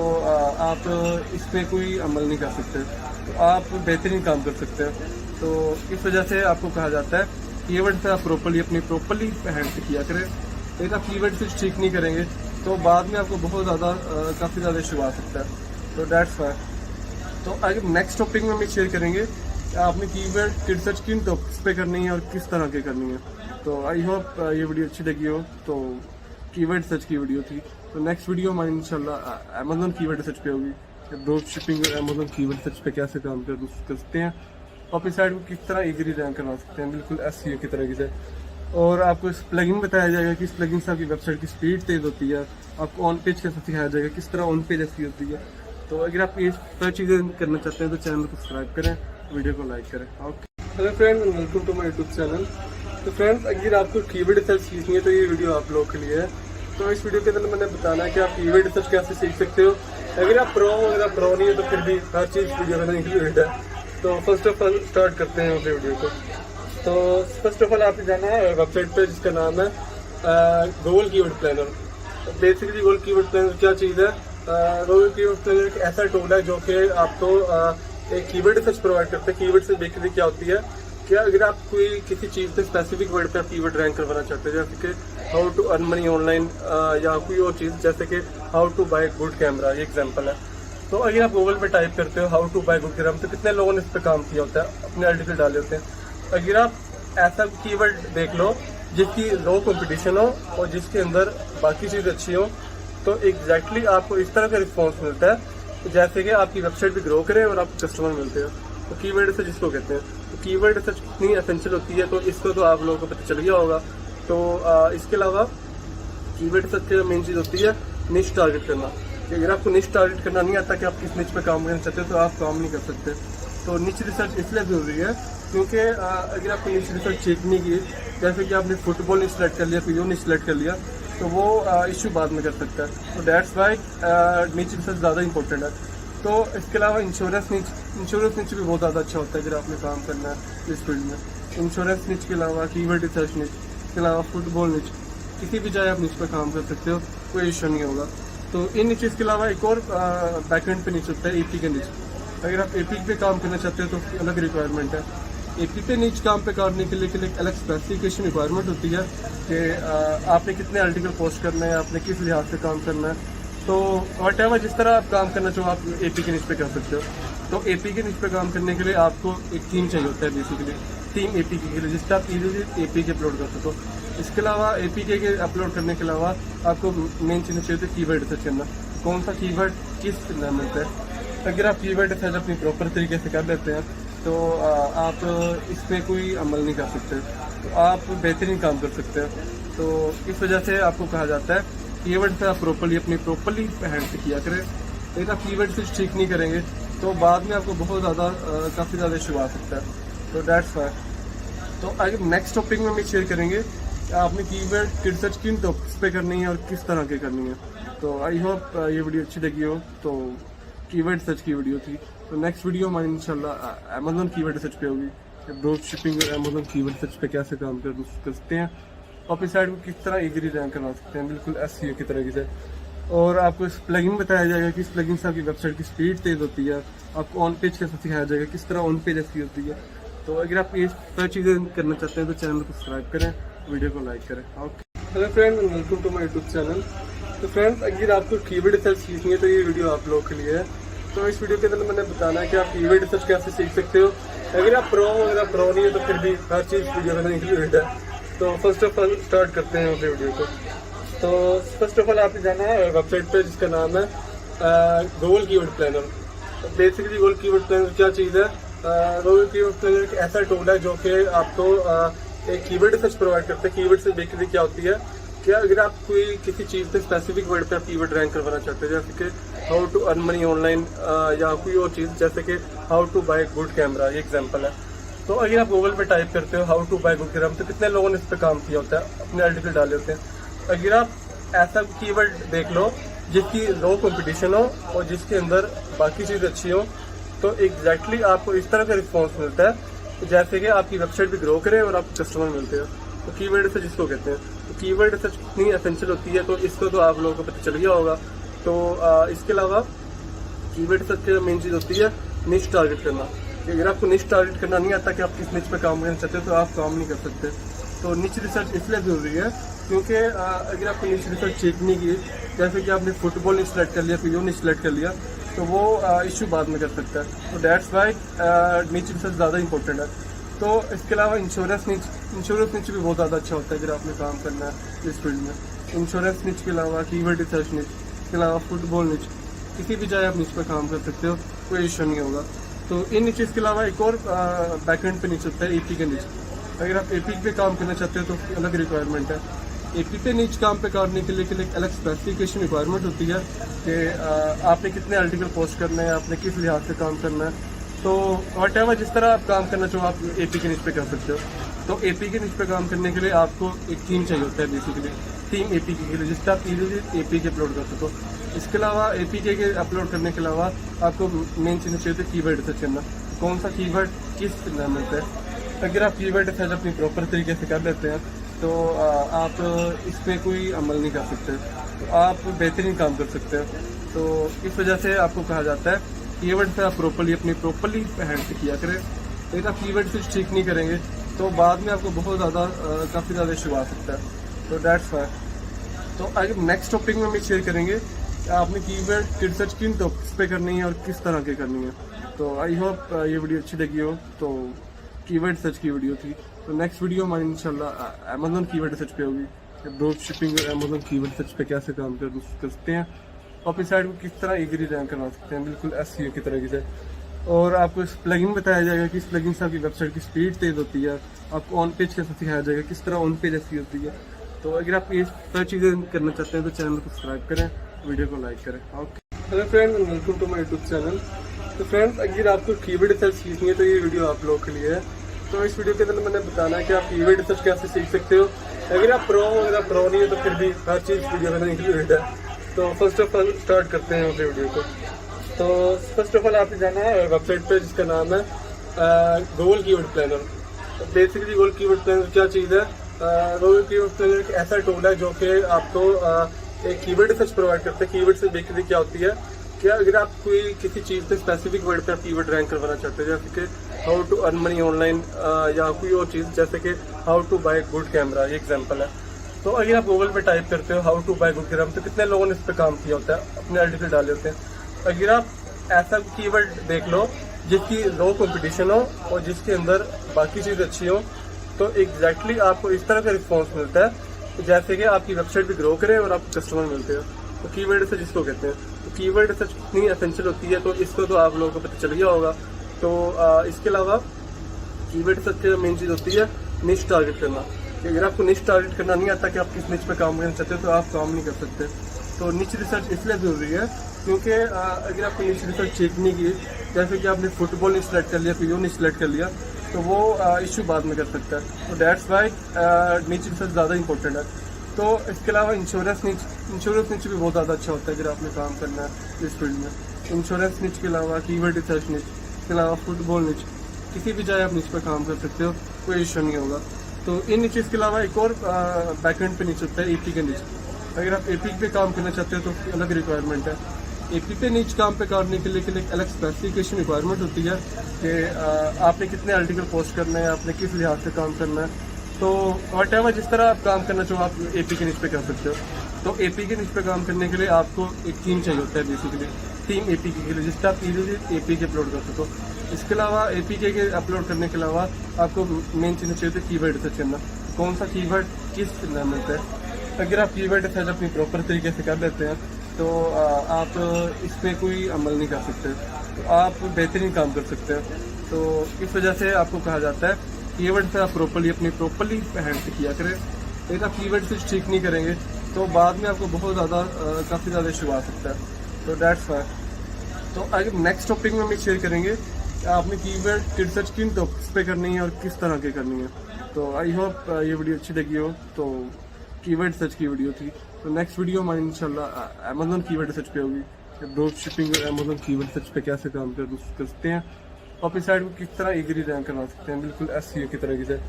आप इसमें कोई अमल नहीं कर सकते, तो आप बेहतरीन काम कर सकते हैं। तो इस वजह से आपको कहा जाता है कीवर्ड से आप प्रॉपरली हैंड से किया करें। अगर आप कीवर्ड से ठीक नहीं करेंगे तो बाद में आपको बहुत ज़्यादा काफ़ी ज़्यादा इशू आ सकता है। तो दैट्स वाई। तो आगे नेक्स्ट टॉपिक में हम शेयर करेंगे आपने कीवर्ड रिसर्च किन टॉपिक्स पे करनी है और किस तरह की करनी है। तो आई होप ये वीडियो अच्छी लगी हो। तो कीवर्ड रिसर्च की वीडियो थी। तो नेक्स्ट वीडियो हमारी इंशाल्लाह अमेज़न कीवर्ड रिसर्च पे होगी। ड्रॉप शिपिंग और अमेज़न कीवर्ड सर्च पे कैसे काम कर सकते हैं, अपनी साइट को किस तरह इजीली रैंक करवा सकते हैं, बिल्कुल एसईओ की तरीके से। और आपको इस प्लगइन बताया जाएगा कि इस प्लगइन से आपकी वेबसाइट की स्पीड तेज़ होती है, आपको ऑन पेज कैसे सिखाया जाएगा, किस तरह ऑन पेज एसईओ होती है। तो अगर आप ये सारी चीज़ें करना चाहते हैं तो चैनल को सब्सक्राइब करें, वीडियो को लाइक करें। Okay, hello friends, welcome to my YouTube channel. तो फ्रेंड्स, अगर आपको कीवर्ड रिसर्च सीखनी है तो ये वीडियो आप लोगों के लिए है। तो इस वीडियो के अंदर मैंने बताना है कि आप कीवर्ड रिसर्च कैसे सीख सकते हो। अगर आप प्रो हो, अगर आप प्रो नहीं है तो फिर भी हर चीज़ वीडियो में इंक्लूडेड है। तो फर्स्ट ऑफ ऑल स्टार्ट करते हैं अपने वीडियो को। तो फर्स्ट ऑफ ऑल आपने जाना है वेबसाइट पे जिसका नाम है Google keyword planner. Basically Google keyword planner क्या चीज़ है? गूगल कीवर्ड प्लानर एक ऐसा टूल है जो कि आपको एक कीवर्ड रिसर्च प्रोवाइड करता है। कीवर्ड से बेसिकली क्या होती है कि अगर आप कोई किसी चीज़ पे स्पेसिफिक वर्ड पे आप कीवर्ड रैंक करवाना चाहते हैं, जैसे कि how to earn money online या कोई और चीज़, जैसे कि how to buy good camera, ये एग्जांपल है। तो अगर आप गूगल पे टाइप करते हो how to buy good camera, तो कितने लोगों ने इस पर काम किया होता है, अपने आर्टिकल डाले होते हैं। अगर आप ऐसा कीवर्ड देख लो जिसकी लो कंपटीशन हो और जिसके अंदर बाकी चीज़ अच्छी हो, तो एग्जैक्टली आपको इस तरह का रिस्पॉन्स मिलता है जैसे कि आपकी वेबसाइट भी ग्रो करे और आपको कस्टमर मिलते हैं। तो कीवर्ड रिसर्च जिसको कहते हैं, तो कीवर्ड रिसर्च कितनी एसेंशियल होती है तो इसको तो आप लोगों को पता चल गया होगा। तो इसके अलावा कीवर्ड रिसर्च की मेन चीज़ होती है निश टारगेट करना। कि अगर आपको निश टारगेट करना नहीं आता कि आप किस निच पे काम करना चाहते हो तो आप काम नहीं कर सकते। तो निच रिसर्च इसलिए ज़रूरी है क्योंकि अगर आपको निच रिसर्च चेक नहीं की, जैसे कि आपने फुटबॉल नहीं सिलेक्ट कर लिया, कोई नहीं सिलेक्ट कर लिया, तो वो इशू बाद में कर सकता है। तो दैट्स वाई निच रिसर्च ज़्यादा इंपॉर्टेंट है। तो इसके अलावा इंश्योरेंस निच भी बहुत ज़्यादा अच्छा होता है अगर आपने काम करना है इस फील्ड में। इंश्योरेंस निच के अलावा कीवर्ड रिसर्च निच, इसके अलावा फुटबॉल निच, किसी भी जगह आप निच पर काम कर सकते हो, कोई इशू नहीं होगा। तो इन निचेस के अलावा एक और बैकएंड पे निच होता है एपी का निच। अगर आप एपी पे काम करना चाहते हो तो अलग रिक्वायरमेंट है। एपी पे निच काम पे करने के लिए एक अलग स्पेसिफिकेशन रिक्वायरमेंट होती है कि आपने कितने आर्टिकल पोस्ट करना है, आपने किस लिहाज से काम करना है। तो वट एवर जिस तरह आप काम करना चाहो आप एपी के निच पे कर सकते हो। तो एपी के निच पे काम करने के लिए आपको एक टीम चाहिए होता है, बेसिकली टीम एपी के लिए, जिससे आप इजीली एपी के अपलोड कर सको। इसके अलावा एपी के अपलोड करने के अलावा आपको मेन चीज़ चाहिए होती है कीवर्ड रिसर्च करना। कौन सा कीवर्ड किस में मिलता है। अगर आप कीवर्ड रिसर्च अपनी प्रॉपर तरीके से कर लेते हैं तो आप इसमें कोई अमल नहीं कर सकते, तो आप बेहतरीन काम कर सकते हैं। तो इस वजह से आपको कहा जाता है कीवर्ड से आप प्रॉपरली हैंड से किया करें। लेकिन आप कीवर्ड से ठीक नहीं करेंगे तो बाद में आपको बहुत ज़्यादा काफ़ी ज़्यादा इशू आ सकता है। तो दैट्स वाई। तो आगे नेक्स्ट टॉपिक में हम शेयर करेंगे आपने कीवर्ड की रिसर्च किन टॉपिक्स पे करनी है और किस तरह की करनी है। तो आई होप ये वीडियो अच्छी लगी हो। तो कीवर्ड रिसर्च की वीडियो थी। तो नेक्स्ट वीडियो हमारी इंशाल्लाह अमेज़न कीवर्ड रिसर्च पे होगी, ड्रॉप शिपिंग और अमेज़न कीवर्ड रिसर्च पे कैसे काम कर सकते हैं, अपनी साइट को किस तरह इजीली रैंक करवा सकते हैं, बिल्कुल एसईओ की तरीके से। और आपको इस प्लगइन बताया जाएगा कि इस प्लगइन से आपकी वेबसाइट की स्पीड तेज़ होती है, आपको ऑन पेज कैसे सिखाया जाएगा, किस तरह ऑन पेज एसईओ होती है। तो अगर आप ये सारी चीज़ें करना चाहते हैं तो चैनल को सब्सक्राइब करें, वीडियो को लाइक करें। Okay, hello friends, welcome to my YouTube channel. तो फ्रेंड्स, अगर आपको कीवर्ड रिसर्च सीखनी है तो ये वीडियो आप लोगों के लिए है। तो इस वीडियो के अंदर मैंने बताना है कि आप कीवर्ड रिसर्च कैसे सीख सकते हो। अगर आप प्रो हो, अगर आप प्रो नहीं है तो फिर भी हर चीज़ वीडियो में इंक्लूडेड है। तो फर्स्ट ऑफ ऑल स्टार्ट करते हैं अपने वीडियो को। तो फर्स्ट ऑफ ऑल आपने जाना है वेबसाइट पे जिसका नाम है Google keyword planner. Basically Google keyword planner क्या चीज़ है? गूगल कीवर्ड प्लानर एक ऐसा टूल है जो कि आपको एक कीवर्ड रिसर्च प्रोवाइड करता है। कीवर्ड से बेसिकली क्या होती है कि अगर आप कोई किसी चीज़ पे स्पेसिफिक वर्ड पे आप कीवर्ड रैंक करवाना चाहते हैं, जैसे कि how to earn money online या कोई और चीज़, जैसे कि how to buy good camera, ये एग्जांपल है। तो अगर आप गूगल पे टाइप करते हो how to buy good camera, तो कितने लोगों ने इस पर काम किया होता है, अपने आर्टिकल डाले होते हैं। अगर आप ऐसा कीवर्ड देख लो जिसकी लो कंपटीशन हो और जिसके अंदर बाकी चीज़ अच्छी हो, तो एग्जैक्टली आपको इस तरह का रिस्पॉन्स मिलता है जैसे कि आपकी वेबसाइट भी ग्रो करे और आपको कस्टमर मिलते हैं। तो कीवर्ड रिसर्च जिसको कहते हैं, तो कीवर्ड रिसर्च कितनी एसेंशियल होती है तो इसको तो आप लोगों को पता चल गया होगा। तो इसके अलावा कीवर्ड रिसर्च की मेन चीज़ होती है निश टारगेट करना। अगर आपको निश टारगेट करना नहीं आता कि आप किस निच पे काम करना चाहते हो तो आप काम नहीं कर सकते। तो निच रिसर्च इसलिए ज़रूरी है क्योंकि अगर आपको निच रिसर्च चेक नहीं की, जैसे कि आपने फुटबॉल नहीं सिलेक्ट कर लिया, कोई नहीं सिलेक्ट कर लिया, तो वो इशू बाद में कर सकता है। तो दैट्स वाई निच रिसर्च ज़्यादा इंपॉर्टेंट है। तो इसके अलावा इंश्योरेंस निच भी बहुत ज़्यादा अच्छा होता है अगर आपने काम करना है इस फील्ड में। इंश्योरेंस निच के अलावा कीवर्ड रिसर्च निच, इसके अलावा फुटबॉल निच, किसी भी जगह आप निच पर काम कर सकते हो, कोई इशू नहीं होगा। तो इन नीचेस के अलावा एक और बैकएंड पे नीचे होता है एपी के नीचे। अगर आप एपी पे काम करना चाहते हो तो अलग रिक्वायरमेंट है। एपी पे नीच काम पे करने के लिए एक अलग स्पेसिफिकेशन रिक्वायरमेंट होती है कि आपने कितने आर्टिकल पोस्ट करने हैं, आपने किस लिहाज से काम करना है। तो वट एवर जिस तरह आप काम करना चाहो आप एपी के नीच पे कर सकते हो। तो एपी के नीच पे काम करने के लिए आपको एक थीम चाहिए होता है, बेसिकली थीम एपी के लिए, जिससे आप इजीली एपी के अपलोड कर सको। इसके अलावा एपी के अपलोड करने के अलावा आपको मेन चीज़ चाहिए होती है कीवर्ड सर्च करना, कौन सा कीवर्ड किस में है। अगर आप कीवर्ड सर्च अपनी प्रॉपर तरीके से कर लेते हैं तो आप इसमें कोई अमल नहीं कर सकते, तो आप बेहतरीन काम कर सकते हैं। तो इस वजह से आपको कहा जाता है कीवर्ड से आप प्रॉपर्ली हैंडल किया करें। अगर आप कीवर्ड से ठीक नहीं करेंगे तो बाद में आपको बहुत ज़्यादा काफ़ी ज़्यादा इशू आ सकता है। तो दैट्स वाई। तो आगे नेक्स्ट टॉपिक में हम शेयर करेंगे आपने कीवर्ड सर्च किन टॉपिक्स पे करनी है और किस तरह की करनी है। तो आई होप ये वीडियो अच्छी लगी हो। तो कीवर्ड सर्च की वीडियो थी। तो नेक्स्ट वीडियो हमारी इंशाल्लाह अमेज़न कीवर्ड सर्च पे होगी, drop shipping Amazon keyword search पे कैसे काम कर सकते हैं, अपनी साइट को किस तरह इजीली रैंक करवा सकते हैं, बिल्कुल एसईओ की तरह से। और आपको इस प्लगइन बताया जाएगा कि इस प्लगइन से आपकी वेबसाइट की स्पीड तेज़ होती है, आपको ऑन पेज कैसे सिखाया जाएगा किस तरह ऑन पेज एसईओ होती है। तो अगर आप ये सारी चीज़ें करना चाहते हैं तो चैनल को सब्सक्राइब करें, वीडियो को लाइक करें। Okay, hello friend, welcome to my YouTube channel. तो फ्रेंड्स, अगर आपको कीवर्ड सर्च सीखनी है तो ये वीडियो आप लोगों के लिए है। तो इस वीडियो के अंदर मैंने बताना है कि आप कीवर्ड सर्च कैसे सीख सकते हो। अगर आप प्रो नहीं है तो फिर भी हर चीज़ वीडियो में इंक्लूडेड है। तो फर्स्ट ऑफ ऑल स्टार्ट करते हैं अपने वीडियो को। तो फर्स्ट ऑफ ऑल आपने जाना है वेबसाइट पे जिसका नाम है Google keyword planner. Basically Google keyword planner क्या चीज़ है? गूगल कीवर्ड प्लानर एक ऐसा टूल है जो कि आपको एक कीवर्ड सर्च प्रोवाइड करता है। कीवर्ड से बेसिकली क्या होती है कि अगर आप कोई किसी चीज़ पे स्पेसिफिक वर्ड पे आप कीवर्ड रैंक करवाना चाहते हैं, जैसे कि how to earn money online या कोई और चीज़ जैसे कि how to buy good camera, ये एग्जाम्पल है। तो अगर आप गूगल पे टाइप करते हो how to buy good camera तो कितने लोगों ने इस पर काम किया होता है, अपने आर्टिकल डाले होते हैं। अगर आप ऐसा कीवर्ड देख लो जिसकी लो कंपटीशन हो और जिसके अंदर बाकी चीज़ अच्छी हो, तो एग्जैक्टली आपको इस तरह का रिस्पॉन्स मिलता है जैसे कि आपकी वेबसाइट भी ग्रो करे और आपको कस्टमर मिलते हैं। तो कीवर्ड सर्च जिसको कहते हैं, तो कीवर्ड सर्च कितनी एसेंशियल होती है तो इसको तो आप लोगों को पता चल गया होगा। तो इसके अलावा कीवर्ड सर्च की मेन चीज़ होती है निश टारगेट करना। अगर आपको निश टारगेट करना नहीं आता कि आप किस निच पे काम करना चाहते हो तो आप काम नहीं कर सकते। तो निच रिसर्च इसलिए ज़रूरी है क्योंकि अगर आपको निच रिसर्च ठीक नहीं की, जैसे कि आपने फुटबॉल नहीं सिलेक्ट कर लिया, कोई और नहीं सिलेक्ट कर लिया, तो वो इशू बाद में कर सकता है। तो दैट्स वाई निच रिसर्च ज़्यादा इंपॉर्टेंट है। तो इसके अलावा इंश्योरेंस निच भी बहुत ज़्यादा अच्छा होता है अगर आपने काम करना है इस फील्ड में। इंश्योरेंस निच के अलावा कीवर्ड रिसर्च निच, इसके अलावा फुटबॉल निच, किसी भी जगह आप निच पर काम कर सकते हो, कोई इशू नहीं होगा। तो इन नीचेस के अलावा एक और बैकएंड पे नीचे होता है एपी के नीचे। अगर आप एपी पे काम करना चाहते हो तो अलग रिक्वायरमेंट है। एपी पे नीच काम पे करने के लिए एक अलग स्पेसिफिकेशन रिक्वायरमेंट होती है कि आपने कितने आर्टिकल पोस्ट करने हैं, आपने किस लिहाज से काम करना है। तो वट एवर जिस तरह आप काम करना चाहो आप एपी के नीच पे कर सकते हो। तो एपी के नीच पे काम करने के लिए आपको एक थीम चाहिए होता है, बेसिकली थीम एपी के लिए, जिससे आप इजीली एपी के अपलोड कर सको। इसके अलावा एपी के अपलोड करने के अलावा आपको मेन चीज़ चाहिए होती है कीवर्ड सर्च करना, कौन सा कीवर्ड किस में है। अगर आप कीवर्ड सर्च अपनी प्रॉपर तरीके से कर लेते हैं तो आप इसमें कोई अमल नहीं कर सकते, तो आप बेहतरीन काम कर सकते हैं। तो इस वजह से आपको कहा जाता है कीवर्ड से आप प्रॉपर्ली हैंडल किया करें। अगर आप कीवर्ड से ठीक नहीं करेंगे तो बाद में आपको बहुत ज़्यादा काफ़ी ज़्यादा इशू आ सकता है। तो दैट्स वाई। तो आगे नेक्स्ट टॉपिक में हम शेयर करेंगे आपने कीवर्ड सर्च किन टॉपिक्स पे करनी है और किस तरह की करनी है। तो आई होप ये वीडियो अच्छी लगी हो। तो कीवर्ड सर्च की वीडियो थी। तो नेक्स्ट वीडियो हमारी इंशाल्लाह अमेज़न कीवर्ड सर्च पे होगी, drop shipping Amazon keyword search पे कैसे काम कर सकते हैं, अपनी साइट को किस तरह इजीली रैंक करवा सकते हैं, बिल्कुल एसईओ की तरह से।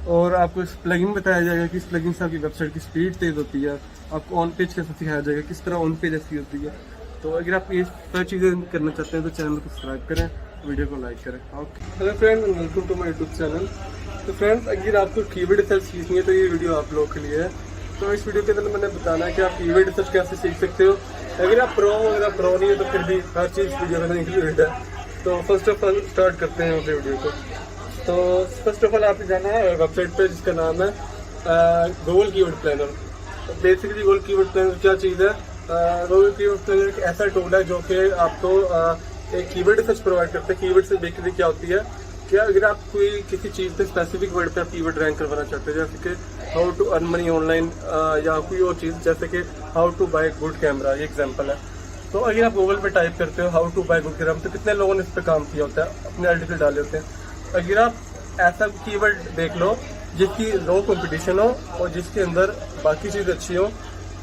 और आपको इस प्लगइन बताया जाएगा कि इस प्लगइन से आपकी वेबसाइट की स्पीड तेज़ होती है, आपको ऑन पेज कैसे सिखाया जाएगा किस तरह ऑन पेज एसईओ होती है। तो अगर आप ये सारी चीज़ें करना चाहते हैं तो चैनल को सब्सक्राइब करें, वीडियो को लाइक करें। Okay, hello friend, welcome to my YouTube channel. तो फ्रेंड्स, अगर आपको कीवर्ड सर्च सीखनी है तो ये वीडियो आप लोगों के लिए है। तो इस वीडियो के अंदर मैंने बताना है कि आप कीवर्ड सर्च कैसे सीख सकते हो। अगर आप प्रो नहीं है तो फिर भी हर चीज़ वीडियो में इंक्लूडेड है। तो फर्स्ट ऑफ ऑल स्टार्ट करते हैं अपने वीडियो को। तो फर्स्ट ऑफ ऑल आपने जाना है वेबसाइट पे जिसका नाम है Google keyword planner. Basically Google keyword planner क्या चीज़ है? गूगल कीवर्ड प्लानर एक ऐसा टूल है जो कि आपको एक कीवर्ड सर्च प्रोवाइड करता है। कीवर्ड से बेसिकली क्या होती है कि अगर आप कोई किसी चीज़ पे स्पेसिफिक वर्ड पे आप कीवर्ड रैंक करवाना चाहते हैं, जैसे कि how to earn money online या कोई और चीज़ जैसे कि how to buy good camera, ये एग्जांपल है। तो अगर आप गूगल पे टाइप करते हो how to buy good camera, तो कितने लोगों ने इस पर काम किया होता है, अपने आर्टिकल डाले होते हैं। अगर आप ऐसा कीवर्ड देख लो जिसकी लो कंपटीशन हो और जिसके अंदर बाकी चीज़ अच्छी हो,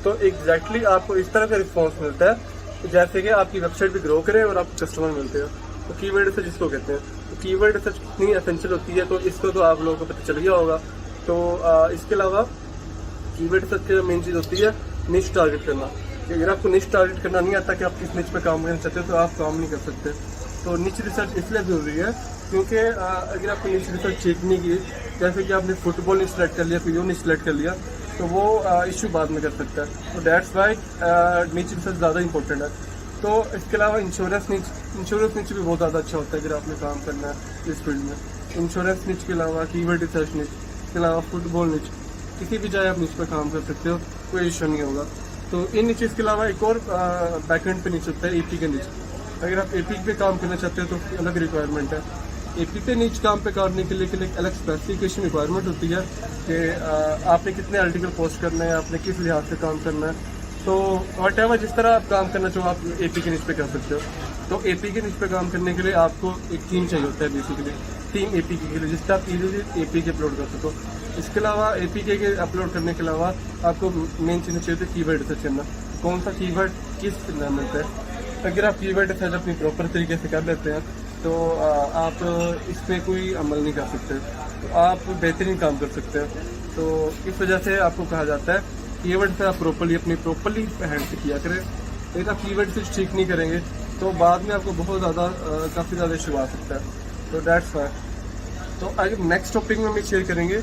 तो एग्जैक्टली आपको इस तरह का रिस्पॉन्स मिलता है जैसे कि आपकी वेबसाइट भी ग्रो करे और आपको कस्टमर मिलते हो। तो कीवर्ड सर्च जिसको कहते हैं, तो कीवर्ड रिसर्च कितनी एसेंशियल होती है तो इसको तो आप लोगों को पता चल गया होगा। तो इसके अलावा कीवर्ड रिसर्च की मेन चीज़ होती है निश टारगेट करना। अगर आपको निश टारगेट करना नहीं आता कि आप किस निच पे काम करना चाहते हो तो आप काम नहीं कर सकते। तो निच रिसर्च इसलिए ज़रूरी है क्योंकि अगर आपको निच रिसर्च ठीक नहीं की, जैसे कि आपने फुटबॉल नहीं सिलेक्ट कर लिया, फिर नहीं सिलेक्ट कर लिया, तो वो इशू बाद में कर सकता है। तो दैट्स वाई निच रिसर्च ज़्यादा इंपॉर्टेंट है। तो इसके अलावा इंश्योरेंस निच भी बहुत ज़्यादा अच्छा होता है अगर आपने काम करना है इस फील्ड में। इंश्योरेंस निच के अलावा कीवर्ड रिसर्च निच, इसके अलावा फुटबॉल निच, किसी भी चाहे आप निच पर काम कर सकते हो, कोई इशू नहीं होगा। तो इन निचेस के अलावा एक और बैकएंड पे निच होता है एपी का निच। अगर आप एपी पे काम करना चाहते हो तो अलग रिक्वायरमेंट है। एपी पे निच काम पे करने के लिए एक अलग स्पेसिफिकेशन रिक्वायरमेंट होती है कि आपने कितने आर्टिकल पोस्ट करना है, आपने किस लिहाज से काम करना है। तो वट एवर जिस तरह आप काम करना चाहो आप एपी के निच पे कर सकते हो। तो एपी के निच पे काम करने के लिए आपको एक टीम चाहिए होता है, बेसिकली टीम एपी के लिए, जिससे आप इजीली एपी के अपलोड कर सको। इसके अलावा एपी के अपलोड करने के अलावा आपको मेन चीज़ चाहिए होती है कीवर्ड रिसर्च करना, कौन सा कीवर्ड किस में है। अगर आप कीवर्ड रिसर्च अपनी प्रॉपर तरीके से कर लेते हैं तो आप इसमें कोई अमल नहीं कर सकते, तो आप बेहतरीन काम कर सकते हैं। तो इस वजह से आपको कहा जाता है कीवर्ड से आप प्रॉपरली हैंड से किया करें। अगर आप कीवर्ड से ठीक नहीं करेंगे तो बाद में आपको बहुत ज़्यादा काफ़ी ज़्यादा इशू आ सकता है। तो दैट्स वाई। तो आगे नेक्स्ट टॉपिक में हम शेयर करेंगे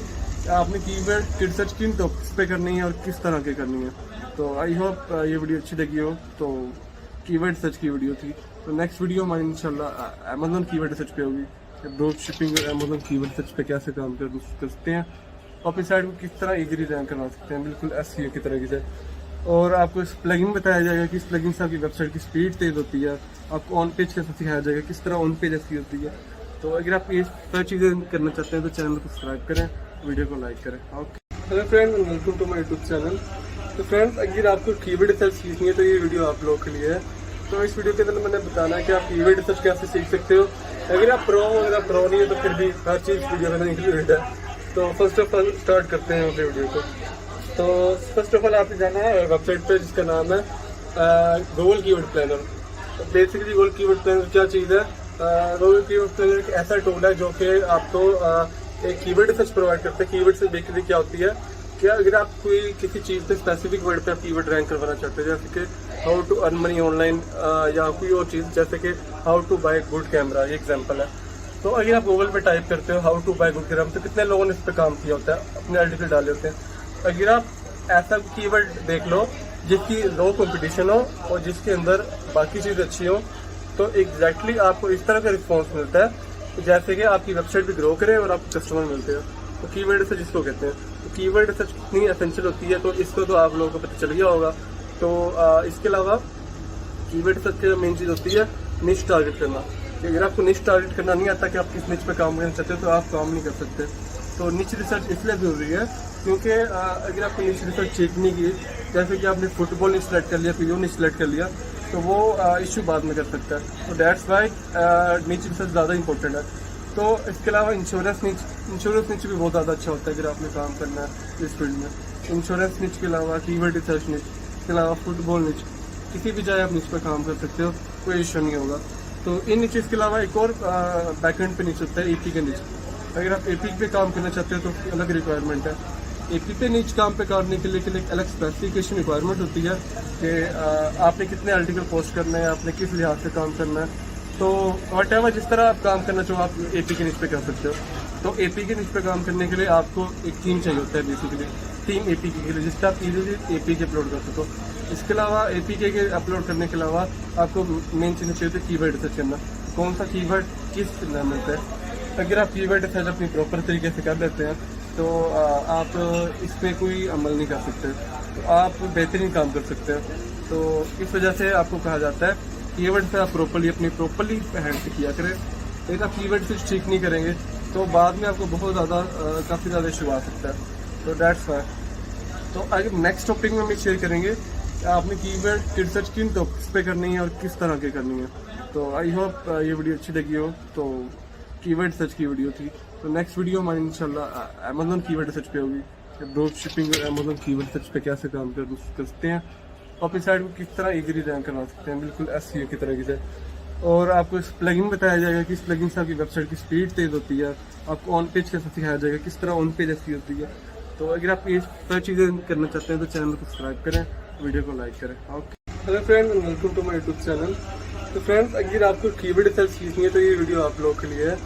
आपने कीवर्ड रिसर्च किन टॉपिक्स पे करनी है और किस तरह की करनी है। तो आई होप ये वीडियो अच्छी लगी हो। तो कीवर्ड सर्च की वीडियो थी। तो नेक्स्ट वीडियो हमारी इंशाल्लाह अमेज़न कीवर्ड रिसर्च पे होगी, ड्रॉप शिपिंग और अमेज़न कीवर्ड रिसर्च पे कैसे काम कर सकते हैं, अपनी साइड को किस तरह इजीली रैंक करवा सकते हैं, बिल्कुल एसईओ की तरह से। और आपको इस प्लगइन बताया जाएगा कि इस प्लगइन से आपकी वेबसाइट की स्पीड तेज़ होती है, आपको ऑन पेज कैसे सिखाया जाएगा, किस तरह ऑन पेज ऐसी होती है। तो अगर आप ये सारी चीज़ें करना चाहते हैं तो चैनल को सब्सक्राइब करें, वीडियो को लाइक करें। Okay, hello friends, welcome to my YouTube channel. तो फ्रेंड्स, अगर आपको कीवर्ड रिसर्च सीखनी है तो ये वीडियो आप लोगों के लिए है। तो इस वीडियो के अंदर मैंने बताना है कि आप कीवर्ड रिसर्च कैसे सीख सकते हो। अगर आप प्रो नहीं है तो फिर भी हर चीज़ वीडियो के अंदर इंक्लूडेड है। तो फर्स्ट ऑफ ऑल स्टार्ट करते हैं अपने वीडियो को। तो फर्स्ट ऑफ ऑल आपने जाना है वेबसाइट पे जिसका नाम है गूगल कीवर्ड प्लानर। तो बेसिकली गूगल कीवर्ड प्लानर क्या चीज़ है? गूगल कीवर्ड प्लानर एक ऐसा टूल है जो कि आपको एक कीवर्ड रिसर्च प्रोवाइड करता है। कीवर्ड से बेसिकली क्या होती है कि अगर आप कोई किसी चीज़ पे स्पेसिफिक वर्ड पे आप कीवर्ड रैंक करवाना चाहते हैं, जैसे कि how to earn money online या कोई और चीज़ जैसे कि how to buy good camera, ये एग्जांपल है। तो अगर आप गूगल पे टाइप करते हो how to buy good camera, तो कितने लोगों ने इस पर काम किया होता है, अपने आर्टिकल डाले होते हैं। अगर आप ऐसा कीवर्ड देख लो जिसकी लो कंपटीशन हो और जिसके अंदर बाकी चीज़ अच्छी हो, तो एग्जैक्टली आपको इस तरह का रिस्पॉन्स मिलता है जैसे कि आपकी वेबसाइट भी ग्रो करे और आपको कस्टमर मिलते हो। तो कीवर्ड रिसर्च जिसको कहते हैं, तो कीवर्ड रिसर्च कितनी एसेंशियल होती है तो इसको तो आप लोगों को पता चल गया होगा। तो इसके अलावा कीवर्ड रिसर्च की मेन चीज़ होती है निश टारगेट करना। अगर आपको निश टारगेट करना नहीं आता कि आप किस निच पे काम करना चाहते हो तो आप काम नहीं कर सकते। तो निच रिसर्च इसलिए ज़रूरी है क्योंकि अगर आपको निच रिसर्च ठीक नहीं की, जैसे कि आपने फुटबॉल नहीं सिलेक्ट कर लिया, फिर नहीं सिलेक्ट कर लिया, तो वो इशू बाद में कर सकता है। तो दैट्स वाई निच रिसर्च ज़्यादा इंपॉर्टेंट है। तो इसके अलावा इंश्योरेंस निच भी बहुत ज़्यादा अच्छा होता है अगर आपने काम करना है इस फील्ड में। इंश्योरेंस निच के अलावा कीवर्ड रिसर्च निच, इसके अलावा फुटबॉल निच, किसी भी चाहे आप निच पर काम कर सकते हो, कोई इशू नहीं होगा। तो इन निचेस के अलावा एक और बैकएंड पे निच होता है एपी का निच। अगर आप एपी पे काम करना चाहते हो तो अलग रिक्वायरमेंट है। एपी पे निच काम पे करने के लिए एक अलग स्पेसिफिकेशन रिक्वायरमेंट होती है कि आपने कितने आर्टिकल पोस्ट करना है, आपने किस लिहाज से काम करना है। तो वट एवर जिस तरह आप काम करना चाहो आप एपी के निच पे कर सकते हो। तो एपी के निच पे काम करने के लिए आपको एक टीम चाहिए होता है, बेसिकली टीम एपी के लिए, जिससे आप इजीली एपी के अपलोड कर सको। इसके अलावा एपी के अपलोड करने के अलावा आपको मेन चीज़ चाहिए होती है कीवर्ड रिसर्च करना, कौन सा कीवर्ड किस में मिलता है। अगर आप कीवर्ड रिसर्च अपनी प्रॉपर तरीके से कर लेते हैं तो आप इस पर कोई अमल नहीं कर सकते, तो आप बेहतरीन काम कर सकते हैं। तो इस वजह से आपको कहा जाता है कीवर्ड से आप प्रॉपरली हैंड से किया करें। लेकिन आप कीवर्ड से ठीक नहीं करेंगे तो बाद में आपको बहुत ज़्यादा काफ़ी ज़्यादा इशू आ सकता है। तो दैट्स वाई। तो आगे नेक्स्ट टॉपिक में हम शेयर करेंगे कि आपने कीवर्ड की रिसर्च किन टॉपिक्स पे करनी है और किस तरह की करनी है। तो आई होप ये वीडियो अच्छी लगी हो। तो कीवर्ड सर्च की वीडियो थी। तो नेक्स्ट वीडियो हमारी इंशाल्लाह अमेज़न कीवर्ड सर्च पे होगी, ड्रॉप शिपिंग और अमेज़न कीवर्ड सर्च पे कैसे काम कर सकते हैं, अपनी साइट को किस तरह इजीली रैंक करवा सकते हैं, बिल्कुल एसईओ की तरह से। और आपको इस प्लगइन बताया जाएगा कि इस प्लगइन से आपकी वेबसाइट की स्पीड तेज़ होती है, आपको ऑन पेज कैसे सिखाया जाएगा, किस तरह ऑन पेज एसईओ होती है। तो अगर आप ये सारी चीज़ें करना चाहते हैं तो चैनल को सब्सक्राइब करें, वीडियो को लाइक करें। Okay, hello friend, welcome to my YouTube channel. तो फ्रेंड्स, अगर आपको कीवर्ड रिसर्च सीखनी है तो ये वीडियो आप लोगों के लिए है।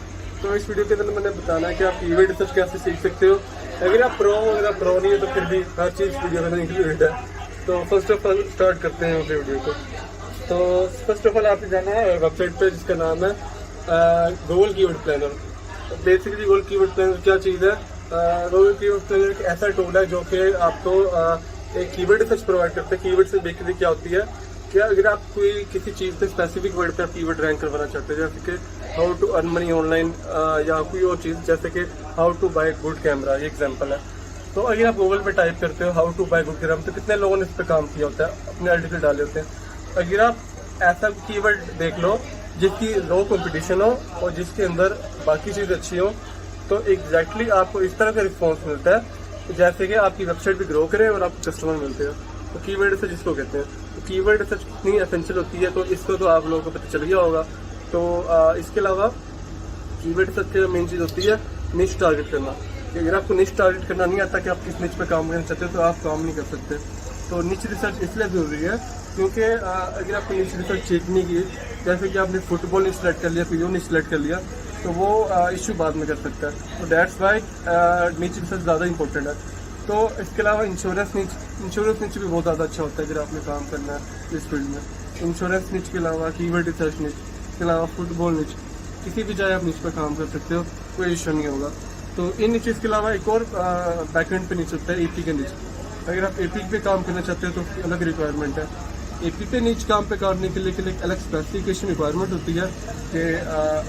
तो इस वीडियो के अंदर मैंने बताना है कि आप कीवर्ड रिसर्च कैसे सीख सकते हो। अगर आप प्रो हो, अगर आप प्रो नहीं है तो फिर भी हर चीज़ वीडियो में इंक्लूडेड है। तो फर्स्ट ऑफ ऑल स्टार्ट करते हैं अपने वीडियो को। तो फर्स्ट ऑफ ऑल आपको जाना है वेबसाइट पे जिसका नाम है Google keyword planner. Basically Google keyword planner क्या चीज़ है? गूगल कीवर्ड प्लानर एक ऐसा टूल है जो कि आपको एक कीवर्ड रिसर्च प्रोवाइड करता है। कीवर्ड से बेसिकली क्या होती है कि अगर आप कोई किसी चीज़ पे स्पेसिफिक वर्ड पे आप कीवर्ड रैंक करवाना चाहते हैं, जैसे कि how to earn money online या कोई और चीज़, जैसे कि how to buy good camera, ये एग्जांपल है। तो अगर आप गूगल पे टाइप करते हो how to buy good camera, तो कितने लोगों ने इस पर काम किया होता है, अपने आर्टिकल डाले होते हैं। अगर आप ऐसा कीवर्ड देख लो जिसकी लो कंपटीशन हो और जिसके अंदर बाकी चीज़ अच्छी हो, तो एग्जैक्टली आपको इस तरह का रिस्पॉन्स मिलता है जैसे कि आपकी वेबसाइट भी ग्रो करे और आपको कस्टमर मिलते हैं। तो कीवर्ड रिसर्च जिसको कहते हैं, तो कीवर्ड रिसर्च कितनी एसेंशियल होती है तो इसको तो आप लोगों को पता चल गया होगा। तो इसके अलावा कीवर्ड रिसर्च की मेन चीज़ होती है निश टारगेट करना। कि अगर आपको निश टारगेट करना नहीं आता कि आप किस निच पे काम करना चाहते हो तो आप काम नहीं कर सकते। तो निच रिसर्च इसलिए ज़रूरी है क्योंकि अगर आपको निच रिसर्च चेक नहीं की, जैसे कि आपने फुटबॉल नहीं सिलेक्ट कर लिया, कोई और नहीं सिलेक्ट कर लिया, तो वो इशू बाद में कर सकता है। तो दैट्स वाई निच रिसर्च ज़्यादा इंपॉर्टेंट है। तो इसके अलावा इंश्योरेंस निच भी बहुत ज़्यादा अच्छा होता है अगर आपने काम करना है इस फील्ड में। इंश्योरेंस निच के अलावा कीवर्ड रिसर्च निच, इसके अलावा फुटबॉल निच, किसी भी चाहे आप निच पर काम कर सकते हो, कोई इशू नहीं होगा। तो इन निचेस के अलावा एक और बैकएंड पे नीच होता है एपी के नीच। अगर आप एपी पे काम करना चाहते हो तो अलग रिक्वायरमेंट है। एपी पे नीच काम पे करने के लिए एक अलग स्पेसिफिकेशन रिक्वायरमेंट होती है कि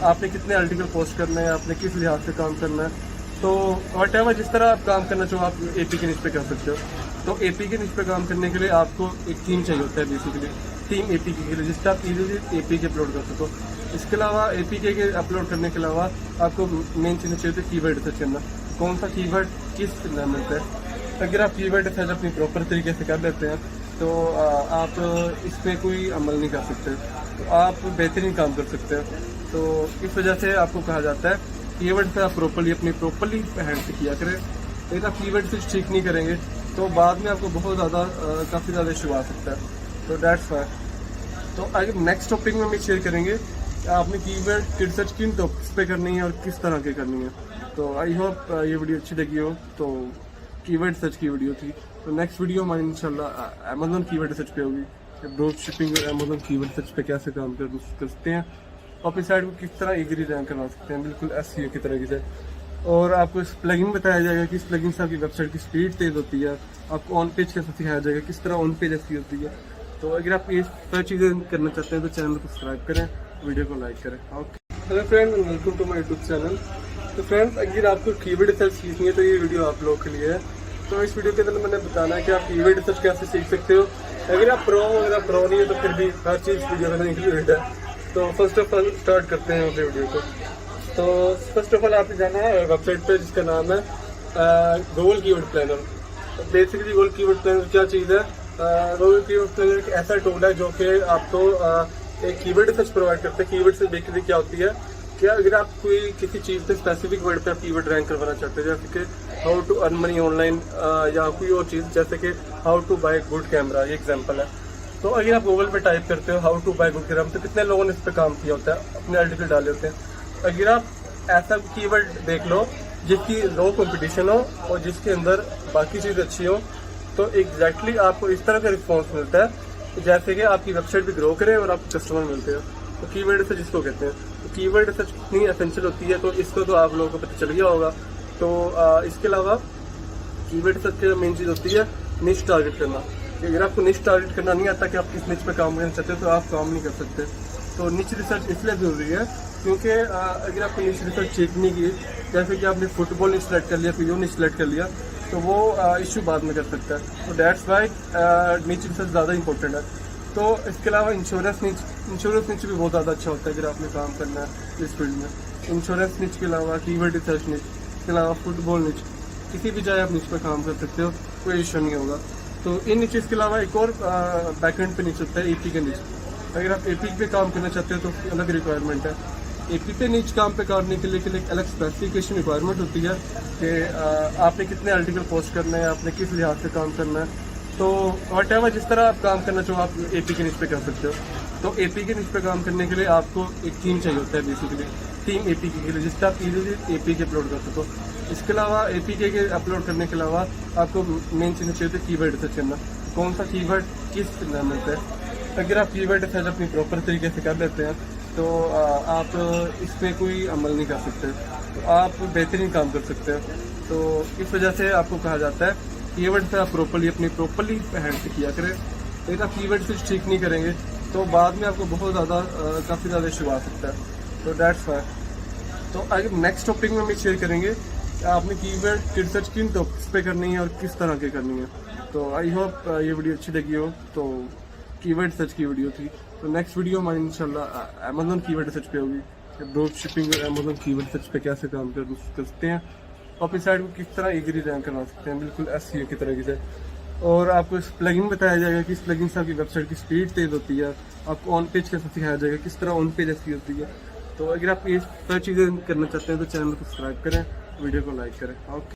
आपने कितने आर्टिकल पोस्ट करना है, आपने किस लिहाज से काम करना है। तो व्हाटएवर जिस तरह आप काम करना चाहो आप एपी के नीच पे कर सकते हो। तो एपी के नीच पे काम करने के लिए आपको एक टीम चाहिए होता है, बेसिकली टीम एपी के लिए, जिससे आप इजीली एपी के अपलोड कर सको। इसके अलावा एपीके के अपलोड करने के अलावा आपको मेन चीज़ चाहिए होती है कीवर्ड रिसर्च करना। कौन सा कीवर्ड किस एनवायरमेंट है। अगर आप कीवर्ड रिसर्च अपनी प्रॉपर तरीके से कर लेते हैं तो आप इस पर कोई अमल नहीं कर सकते, तो आप बेहतरीन काम कर सकते हैं। तो इस वजह से आपको कहा जाता है कीवर्ड से आप प्रॉपरली हैंड से किया करें। लेकिन आप कीवर्ड से ठीक नहीं करेंगे तो बाद में आपको बहुत ज़्यादा काफ़ी ज़्यादा इशू आ सकता है। तो दैट्स वाई। तो आगे नेक्स्ट टॉपिक में हम शेयर करेंगे आपने कीवर्ड की रिसर्च किन टॉपिक्स पे करनी है और किस तरह की करनी है। तो आई होप ये वीडियो अच्छी लगी हो। तो कीवर्ड सर्च की वीडियो थी। तो नेक्स्ट वीडियो हमारी इंशाल्लाह अमेज़न कीवर्ड सर्च पे होगी, ड्रॉप शिपिंग और अमेज़न कीवर्ड सर्च पे कैसे काम कर सकते हैं, अपनी साइट को किस तरह इजीली रैंक करवा सकते हैं, बिल्कुल एसईओ की तरह से। और आपको इस प्लगइन बताया जाएगा कि इस प्लगइन से आपकी वेबसाइट की स्पीड तेज़ होती है, आपको ऑन पेज कैसे सिखाया जाएगा, किस तरह ऑन पेज एसईओ होती है। तो अगर आप ये सारी चीज़ें करना चाहते हैं तो चैनल को सब्सक्राइब करें, वीडियो को लाइक करें। Okay, hello friend, welcome to my YouTube channel. तो फ्रेंड्स, अगर आपको कीवर्ड रिसर्च सीखनी है तो ये वीडियो आप लोगों के लिए है। तो इस वीडियो के अंदर मैंने बताना है कि आप कीवर्ड रिसर्च कैसे सीख सकते हो। अगर आप प्रो हो, अगर आप प्रो नहीं है तो फिर भी हर चीज़ वीडियो में इंक्लूडेड है। तो फर्स्ट ऑफ ऑल स्टार्ट करते हैं अपने वीडियो को। तो फर्स्ट ऑफ ऑल आपको जाना है वेबसाइट पे जिसका नाम है Google keyword planner. Basically Google keyword planner क्या चीज़ है? गूगल कीवर्ड प्लानर एक ऐसा टूल है जो कि आपको एक कीवर्ड रिसर्च प्रोवाइड करता है। कीवर्ड से बेसिकली क्या होती है कि अगर आप कोई किसी चीज़ पे स्पेसिफिक वर्ड पे आप कीवर्ड रैंक करवाना चाहते हैं, जैसे कि how to earn money online या कोई और चीज़, जैसे कि how to buy good camera, ये एग्जांपल है। तो अगर आप गूगल पे टाइप करते हो how to buy good camera, तो कितने लोगों ने इस पर काम किया होता है, अपने आर्टिकल डाले होते हैं। अगर आप ऐसा कीवर्ड देख लो जिसकी लो कंपटीशन हो और जिसके अंदर बाकी चीज़ अच्छी हो, तो एग्जैक्टली आपको इस तरह का रिस्पॉन्स मिलता है जैसे कि आपकी वेबसाइट भी ग्रो करे और आपको कस्टमर मिलते हैं। तो कीवर्ड रिसर्च जिसको कहते हैं, तो कीवर्ड रिसर्च कितनी एसेंशियल होती है तो इसको तो आप लोगों को पता चल गया होगा। तो इसके अलावा कीवर्ड सर्च की मेन चीज़ होती है निश टारगेट करना। कि अगर आपको निश टारगेट करना नहीं आता कि आप किस निच पे काम करना चाहते हो तो आप काम नहीं कर सकते। तो निच रिसर्च इसलिए ज़रूरी है क्योंकि अगर आपको निच रिसर्च चेक नहीं की, जैसे कि आपने फुटबॉल निच सेलेक्ट कर लिया, फिर निच सेलेक्ट कर लिया, तो वो इशू बाद में कर सकता है। तो दैट्स वाई निच रिसर्च ज़्यादा इंपॉर्टेंट है। तो इसके अलावा इंश्योरेंस निच भी बहुत ज़्यादा अच्छा होता है अगर आपने काम करना है इस फील्ड में। इंश्योरेंस निच के अलावा कीवर्ड रिसर्च निच, इसके अलावा फुटबॉल निच, किसी भी जगह आप निच पर काम कर सकते हो, कोई इशू नहीं होगा। तो इन निचेस के अलावा एक और बैकएंड पे निच होता है एपी का निच। अगर आप एपी पे काम करना चाहते हो तो अलग रिक्वायरमेंट है। एपी पे निच काम पे करने के लिए एक अलग स्पेसिफिकेशन रिक्वायरमेंट होती है कि आपने कितने आर्टिकल पोस्ट करना है, आपने किस लिहाज से काम करना है। तो वट एवर जिस तरह आप काम करना चाहो आप एपी के निच पे कर सकते हो। तो एपी के निच पे काम करने के लिए आपको एक टीम चाहिए होता है, बेसिकली टीम एपी के लिए, जिससे आप इजीली एपी के अपलोड कर सको। इसके अलावा एपी के अपलोड करने के अलावा आपको मेन चीज़ चाहिए होती है कीवर्ड रिसर्च करना। कौन सा कीवर्ड किस नाम होता है। अगर आप कीवर्ड रिसर्च अपनी प्रॉपर तरीके से कर लेते हैं तो आप इसमें कोई अमल नहीं कर सकते, तो आप बेहतरीन काम कर सकते हैं। तो इस वजह से आपको कहा जाता है कीवर्ड से आप प्रॉपरली हैंड से किया करें। लेकिन आप कीवर्ड से ठीक नहीं करेंगे तो बाद में आपको बहुत ज़्यादा काफ़ी ज़्यादा इशू आ सकता है। तो दैट्स वाई। तो आगे नेक्स्ट टॉपिक में हम शेयर करेंगे आपने कीवर्ड रिसर्च किन टॉपिक्स पे करनी है और किस तरह की करनी है। तो आई होप ये वीडियो अच्छी लगी हो। तो कीवर्ड सर्च की वीडियो थी। तो नेक्स्ट वीडियो हमारी इंशाल्लाह अमेज़न कीवर्ड सर्च पे होगी, ड्रॉप शिपिंग और अमेज़न कीवर्ड सर्च पे कैसे काम कर सकते हैं, अपनी साइड को किस तरह इजीली रैंक करवा सकते हैं, बिल्कुल एसईओ की तरह से। और आपको इस प्लगइन बताया जाएगा कि इस प्लगइन से आपकी वेबसाइट की स्पीड तेज़ होती है, आपको ऑन पेज कैसे सिखाया जाएगा, किस तरह ऑन पेज ऐसी होती है। तो अगर आप ये सारी चीज़ें करना चाहते हैं तो चैनल को सब्सक्राइब करें, वीडियो को लाइक करें। ओके।